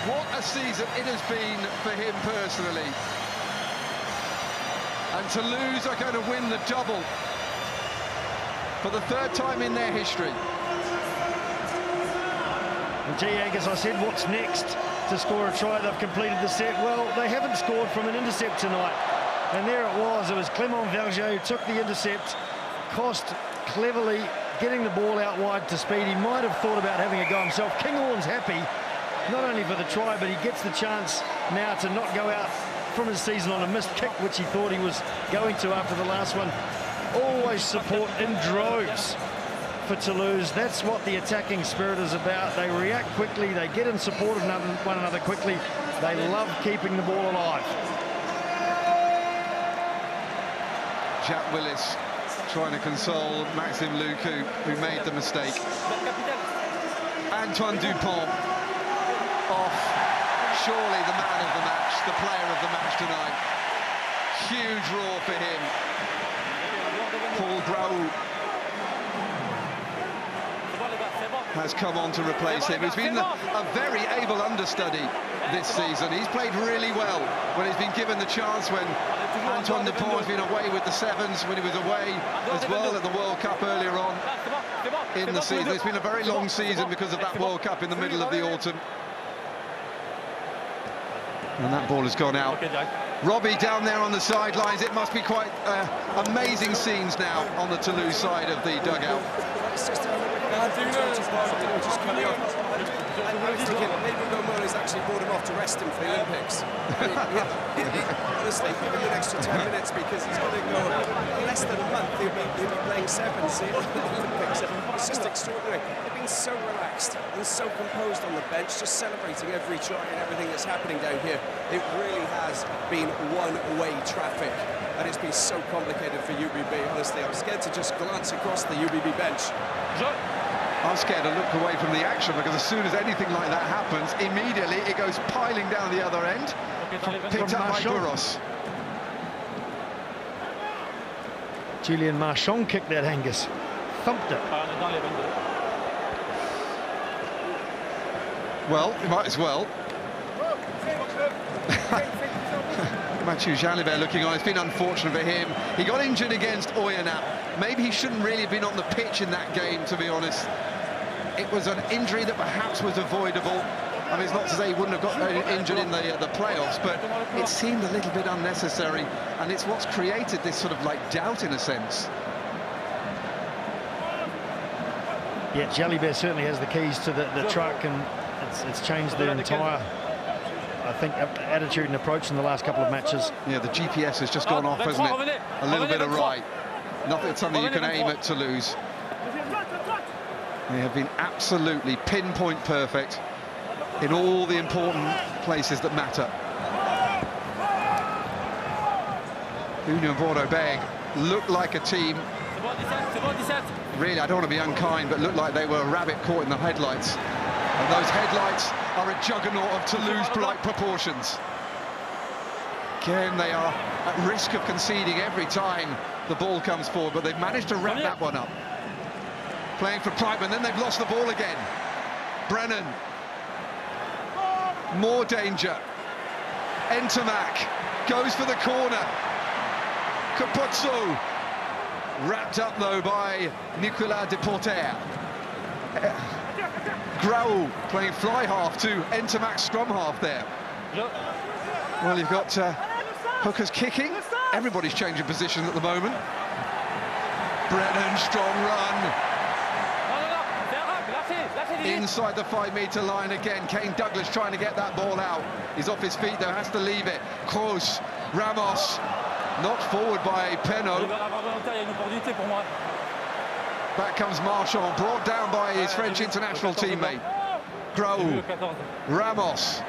What a season it has been for him personally. And Toulouse are going to win the double for the third time in their history. And gee, Angus, I said, what's next to score a try? They've completed the set. Well, they haven't scored from an intercept tonight. And there it was. It was Clément Vergé who took the intercept. Cost cleverly getting the ball out wide to speed. He might have thought about having a go himself. Kinghorn's happy, not only for the try, but he gets the chance now to not go out from his season on a missed kick, which he thought he was going to after the last one. Always support in droves for Toulouse. That's what the attacking spirit is about. They react quickly, they get in support of one another quickly. They love keeping the ball alive. Jack Willis trying to console Maxime Lucu, who made the mistake. Antoine Dupont off, surely the man of the match, the player of the match tonight. Huge roar for him. Paul Grau has come on to replace him. He's been a very able understudy this season. He's played really well when he's been given the chance, when Antoine Dupont has been away with the Sevens, when he was away as well at the World Cup earlier on in the season. It's been a very long season because of that World Cup in the middle of the autumn. And that ball has gone out. Robbie down there on the sidelines. It must be quite amazing scenes now on the Toulouse side of the dugout. I was thinking maybe Romola's actually brought him off to rest him for the Olympics. Honestly, give him an extra 10 minutes, because he's going to go less than a month. He'll be playing sevens in the Olympics. It's just extraordinary. They've been so relaxed and so composed on the bench, just celebrating every try and everything that's happening down here. It really has been one-way traffic, and it's been so complicated for UBB. Honestly, I'm scared to just glance across the UBB bench. I'm scared to look away from the action, because as soon as anything like that happens, immediately it goes piling down the other end. Picked up by Burros. Julien Marchand kicked that, Angus. Thumped it. Well, you might as well. Matthieu Jalibert looking on. It's been unfortunate for him. He got injured against Oyonnax. Maybe he shouldn't really have been on the pitch in that game, to be honest. It was an injury that perhaps was avoidable. I mean, it's not to say he wouldn't have got injured in the playoffs, but it seemed a little bit unnecessary, and it's what's created this sort of like doubt in a sense. Yeah, Jalibert certainly has the keys to the truck, and it's changed their entire, I think, attitude and approach in the last couple of matches. Yeah, the GPS has just gone off, hasn't it? A little bit awry. Nothing, something you can aim at Toulouse. They have been absolutely pinpoint perfect in all the important places that matter. Union Bordeaux-Bègles looked like a team, really, I don't want to be unkind, but looked like they were a rabbit caught in the headlights. And those headlights are a juggernaut of Toulouse-like proportions. Again, they are at risk of conceding every time the ball comes forward, but they've managed to wrap that one up. Playing for Prideman, then they've lost the ball again. Brennan. More danger. Ntamack goes for the corner. Capuozzo. Wrapped up, though, by Nicolas Depoortère. Grau playing fly half to Ntamack scrum half there. Well, you've got hookers kicking. Everybody's changing position at the moment. Brennan, strong run. Inside the 5-metre line again. Kane Douglas trying to get that ball out. He's off his feet, though, has to leave it. Cros, Ramos, knocked forward by Penaud. Back comes Marchand, brought down by his French international teammate. Grau, Ramos,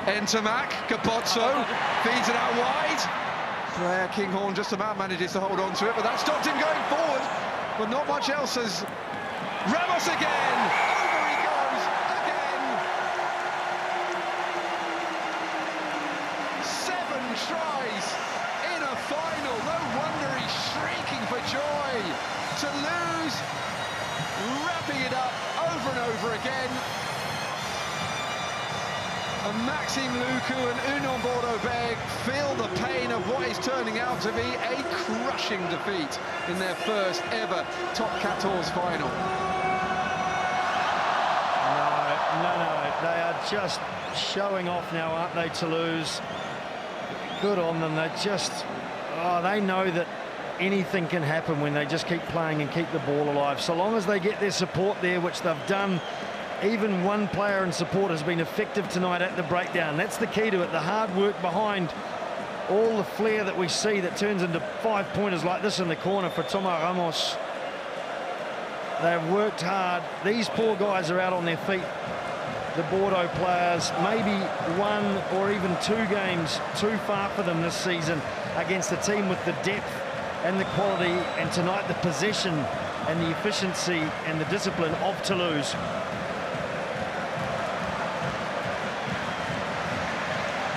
Ntamack, Capuozzo, feeds it out wide. Blair Kinghorn just about manages to hold on to it, but that stopped him going forward. But not much else as Ramos again. Over he goes again. 7 tries in a final. No wonder he's shrieking for joy. Toulouse wrapping it up over and over again. And Maxime Lucu and Union Bordeaux-Bègles feel the pain of what is turning out to be a crushing defeat in their first ever Top 14 final. No, they are just showing off now, aren't they, Toulouse? Good on them. They just, they know that anything can happen when they just keep playing and keep the ball alive. So long as they get their support there, which they've done. Even one player in support has been effective tonight at the breakdown. That's the key to it, the hard work behind all the flair that we see that turns into 5-pointers like this in the corner for Thomas Ramos. They've worked hard. These poor guys are out on their feet. The Bordeaux players, maybe 1 or even 2 games too far for them this season against a team with the depth and the quality, and tonight the possession and the efficiency and the discipline of Toulouse.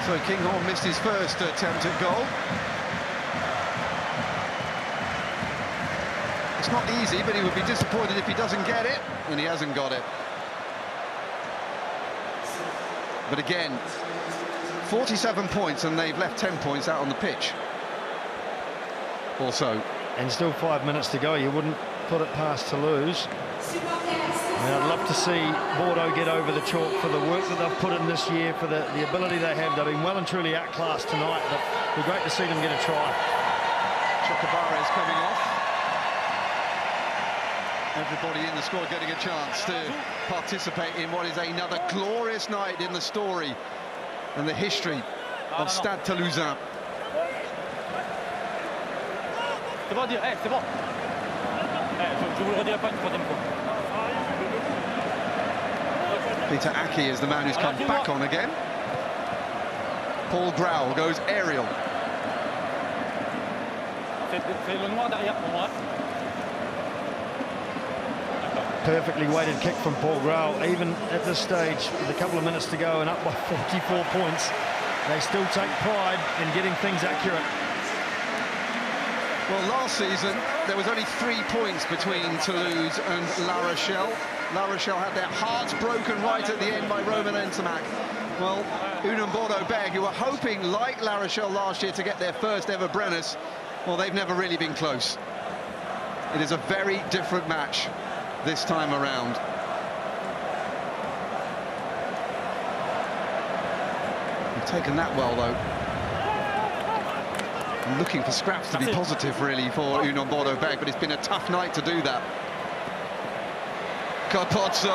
So Kinghorn missed his first attempt at goal. It's not easy, but he would be disappointed if he doesn't get it, and he hasn't got it. But again, 47 points, and they've left 10 points out on the pitch. Also. And still 5 minutes to go. You wouldn't put it past Toulouse. I'd love to see Bordeaux get over the chalk for the work that they've put in this year, for the ability they have. They've been well and truly outclassed tonight, but it'd be great to see them get a try. Chocobares coming off. Everybody in the squad getting a chance to participate in what is another glorious night in the story and the history of Stade Toulousain. C'est bon, c'est bon. Je vous le redirai pas une troisième fois. Pita Ahki is the man who's come back on again. Paul Grau goes aerial. C'est le noir derrière pour moi. Perfectly weighted kick from Paul Grau. Even at this stage, with a couple of minutes to go and up by 44 points, they still take pride in getting things accurate. Well, last season, there was only 3 points between Toulouse and La Rochelle. La Rochelle had their hearts broken right at the end by Romain Ntamack. Well, Union Bordeaux-Bègles, who were hoping, like La Rochelle last year, to get their first ever Brennus, well, they've never really been close. It is a very different match this time around. They've taken that well, though. I'm looking for scraps to be positive, really, for Union Bordeaux-Bègles, but it's been a tough night to do that. Capuozzo,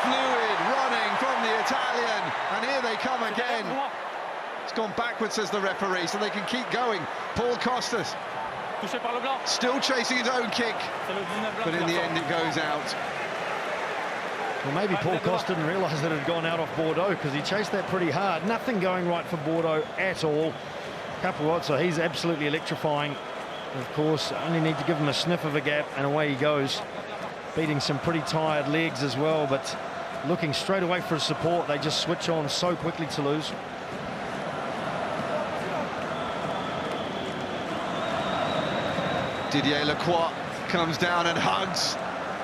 fluid running from the Italian, and here they come again. It's gone backwards, says the referee, so they can keep going. Paul Costas still chasing his own kick, but in the end it goes out. Well, maybe Paul Coste didn't realise that it had gone out off Bordeaux, because he chased that pretty hard. Nothing going right for Bordeaux at all. Capuozzo, he's absolutely electrifying. Of course, only need to give him a sniff of a gap, and away he goes. Beating some pretty tired legs as well, but looking straight away for support. They just switch on so quickly, Toulouse. Didier Lacroix comes down and hugs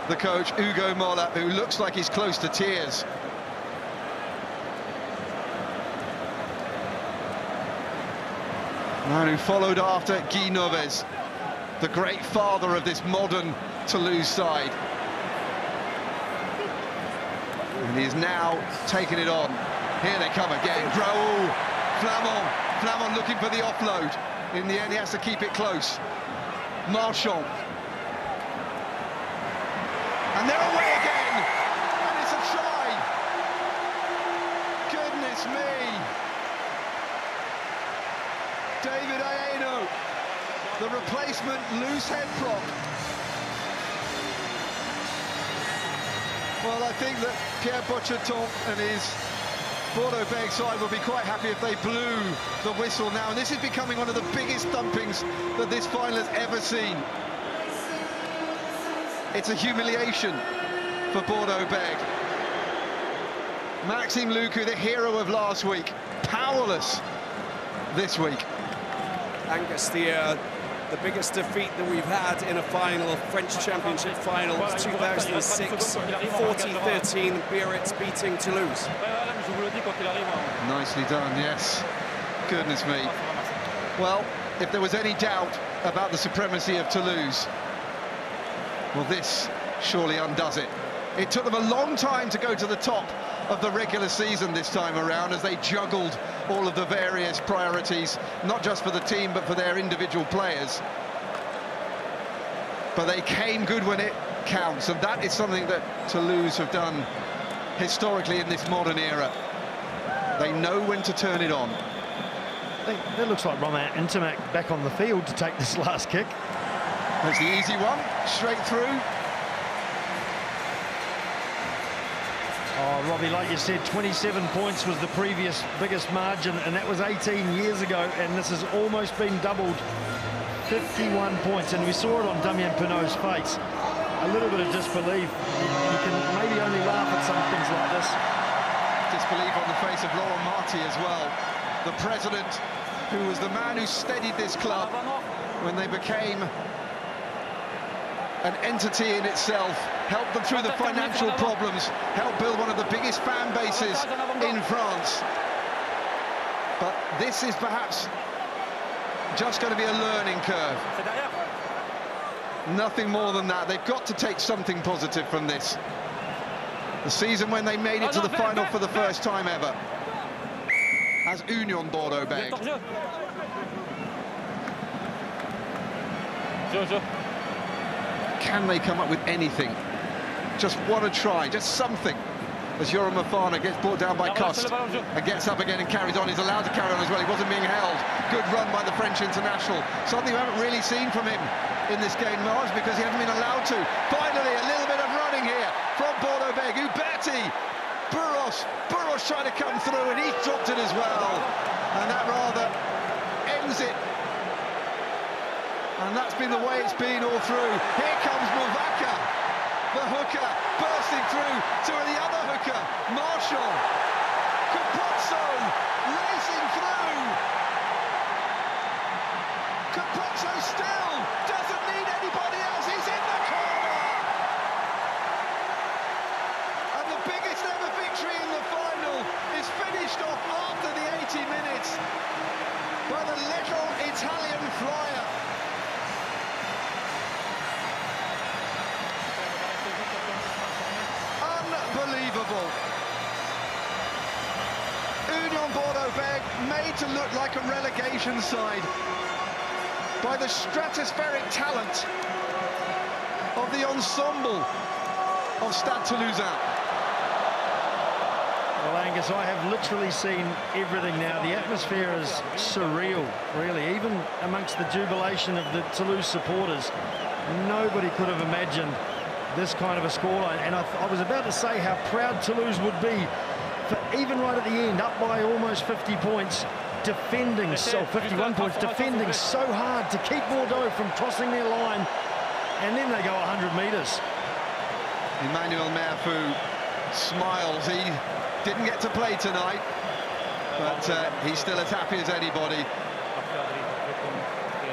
the coach, Hugo Mola, who looks like he's close to tears. Man who followed after Guy Noves, the great father of this modern Toulouse side. And he's now taken it on. Here they come again. Raoul, Flament looking for the offload. In the end, he has to keep it close. Marchand. And they're away again. And it's a try. Goodness me. David Ainu'u, the replacement loose head prop. Well, I think that Pierre Bocheton and his Bordeaux Bègles side will be quite happy if they blew the whistle now. And this is becoming one of the biggest thumpings that this final has ever seen. It's a humiliation for Bordeaux Bègles. Maxime Lucu, the hero of last week, powerless this week. Angus, the biggest defeat that we've had in a final, French Championship final, was 2006, 40-13, Biarritz beating Toulouse. Nicely done, yes. Goodness me. Well, if there was any doubt about the supremacy of Toulouse, well, this surely undoes it. It took them a long time to go to the top of the regular season this time around, as they juggled all of the various priorities, not just for the team but for their individual players. But they came good when it counts, and that is something that Toulouse have done historically in this modern era. They know when to turn it on. It looks like Romain Ntamack back on the field to take this last kick. That's the easy one, straight through. Oh, Robbie, like you said, 27 points was the previous biggest margin, and that was 18 years ago, and this has almost been doubled. 51 points, and we saw it on Damian Penaud's face. A little bit of disbelief. You can maybe only laugh at some things like this. Disbelief on the face of Laurent Marty as well. The president, who was the man who steadied this club when they became an entity in itself, helped them through the financial problems, helped build one of the biggest fan bases in France. But this is perhaps just going to be a learning curve. Nothing more than that. They've got to take something positive from this. The season when they made it to the final for the first time ever as Union Bordeaux Bègles. Can they come up with anything? Just want to try, just something. As Yoram Moefana gets brought down by Coste and gets up again and carries on. He's allowed to carry on as well. He wasn't being held. Good run by the French international. Something we haven't really seen from him in this game, Mars, because he hasn't been allowed to. Finally, a little bit of running here from Bordeaux Bègles. Uberti, Burros trying to come through, and he's dropped it as well. And that rather ends it. And that's been the way it's been all through. Here comes Mouvaka, the hooker, bursting through to the other hooker, Marchand. Capuozzo racing through. Capuozzo still doesn't need anybody else. He's in the corner. And the biggest ever victory in the final is finished off after the 80 minutes by the little Italian flyer. Unbelievable. Union Bordeaux Bègles made to look like a relegation side by the stratospheric talent of the ensemble of Stade Toulousain. Well, Angus, I have literally seen everything now. The atmosphere is surreal, really, even amongst the jubilation of the Toulouse supporters. Nobody could have imagined this kind of a scoreline. And I was about to say how proud Toulouse would be for even right at the end, up by almost 50 points, defending, 51 points, defending so hard to keep Bordeaux from crossing their line, and then they go 100 metres. Emmanuel Merfou smiles. He didn't get to play tonight, but he's still as happy as anybody.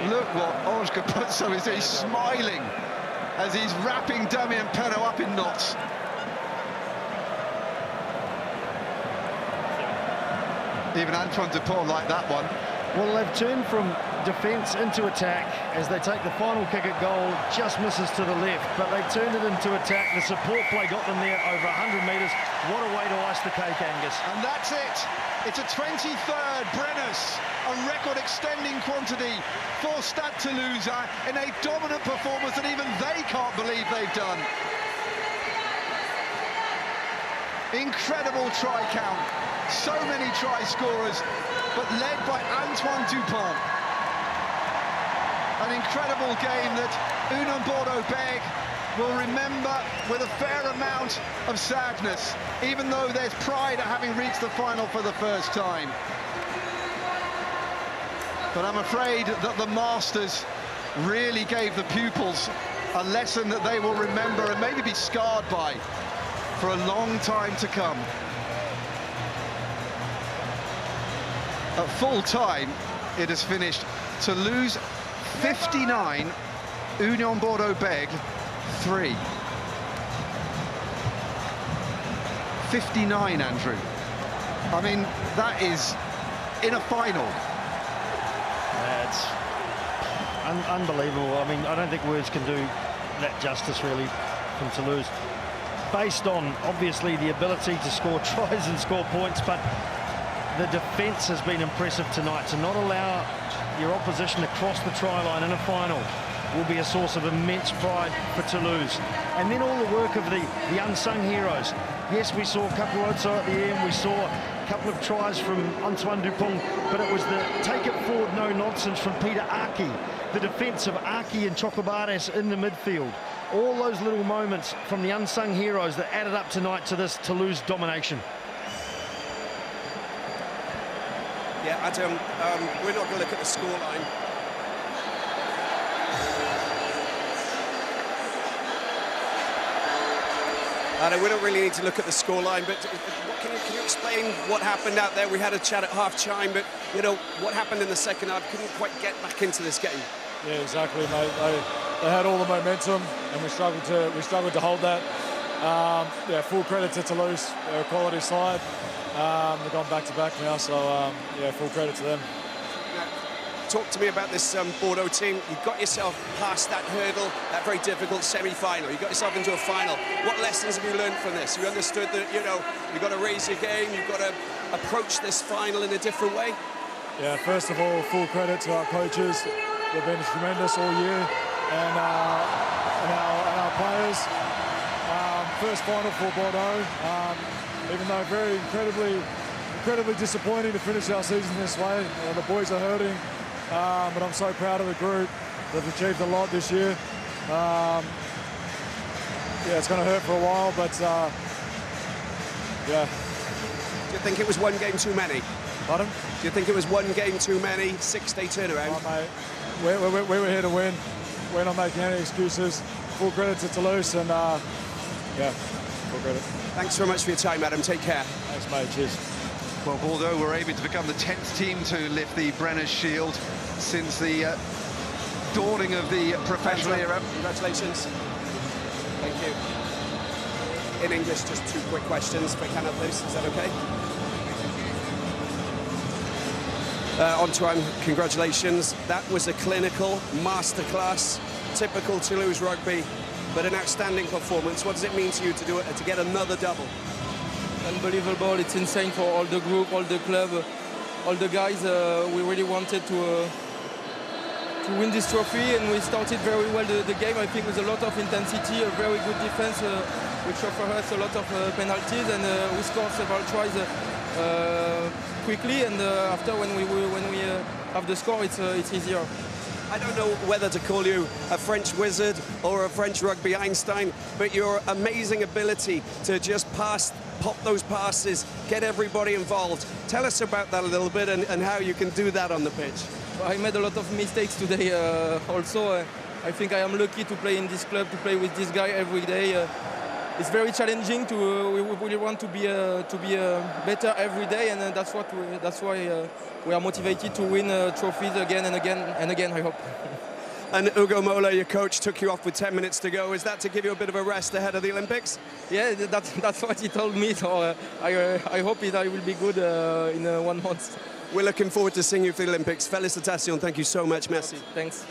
Look what Ange Capuozzo is doing. He's smiling as he's wrapping Damian Penaud up in knots. Even Antoine Dupont liked that one. Well, they've turned from defence into attack as they take the final kick at goal, just misses to the left, but they turned it into attack. The support play got them there over 100 metres. What a way to ice the cake, Angus. And that's it. It's a 23rd Brennus, a record extending quantity for Stade Toulouse in a dominant performance that even they can't believe they've done. Incredible try count, so many try scorers, but led by Antoine Dupont. An incredible game that Union Bordeaux-Bègles will remember with a fair amount of sadness, even though there's pride at having reached the final for the first time. But I'm afraid that the masters really gave the pupils a lesson that they will remember and maybe be scarred by for a long time to come. At full time, it has finished Toulouse 59, Union Bordeaux-Bègles 3. 59, Andrew. I mean, that is in a final. That's unbelievable. I mean, I don't think words can do that justice, really, from Toulouse. Based on, obviously, the ability to score tries and score points, but the defence has been impressive tonight. To not allow your opposition to cross the try line in a final will be a source of immense pride for Toulouse. And then all the work of the unsung heroes. Yes, we saw Capuozzo at the end, we saw a couple of tries from Antoine Dupont, but it was the take it forward, no nonsense from Pita Ahki, the defence of Ahki and Chocobares in the midfield. All those little moments from the unsung heroes that added up tonight to this Toulouse domination. Yeah, Adam, we're not going to look at the scoreline. Adam, we don't really need to look at the scoreline, but can you explain what happened out there? We had a chat at half-time, but, you know, what happened in the second half? Couldn't quite get back into this game. Yeah, exactly, mate. They had all the momentum, and we struggled to hold that. Yeah, full credit to Toulouse. They're a quality side. They've gone back-to-back now, so yeah, full credit to them. Now, talk to me about this Bordeaux team. You got yourself past that hurdle, that very difficult semi-final. You got yourself into a final. What lessons have you learned from this? You understood that, you know, you've got to raise your game, you've got to approach this final in a different way? Yeah, first of all, full credit to our coaches. They've been tremendous all year, and our players. First final for Bordeaux. Even though very incredibly disappointing to finish our season this way. The boys are hurting, but I'm so proud of the group. They've achieved a lot this year. Yeah, it's going to hurt for a while, but yeah. Do you think it was one game too many? Pardon? Do you think it was one game too many, 6-day turnaround? Oh, mate, we were here to win. We're not making any excuses. Full credit to Toulouse, and yeah, full credit. Thanks very much for your time, Adam. Take care. Thanks, mate. Cheers. Well, Bordeaux were able to become the 10th team to lift the Brennus Shield since the dawning of the professional era. Congratulations. Thank you. In English, just 2 quick questions for Canada, please. Is that okay? Antoine, congratulations. That was a clinical masterclass, typical Toulouse rugby, but an outstanding performance. What does it mean to you to do it, to get another double? Unbelievable. It's insane for all the group, all the club, all the guys. We really wanted to win this trophy, and we started very well the game. I think with a lot of intensity, a very good defense, which offered us a lot of penalties, and we scored several tries quickly. And after, when we have the score, it's easier. I don't know whether to call you a French wizard or a French rugby Einstein, but your amazing ability to just pop those passes, get everybody involved. Tell us about that a little bit and how you can do that on the pitch. I made a lot of mistakes today also. I think I am lucky to play in this club, to play with this guy every day. It's very challenging. We really want to be better every day, and that's why we are motivated to win trophies again and again and again, I hope. And Ugo Mola, your coach, took you off with 10 minutes to go. Is that to give you a bit of a rest ahead of the Olympics? Yeah, that's what he told me. So I hope I will be good in 1 month. We're looking forward to seeing you for the Olympics. Félicitations. Thank you so much. Merci. Thanks.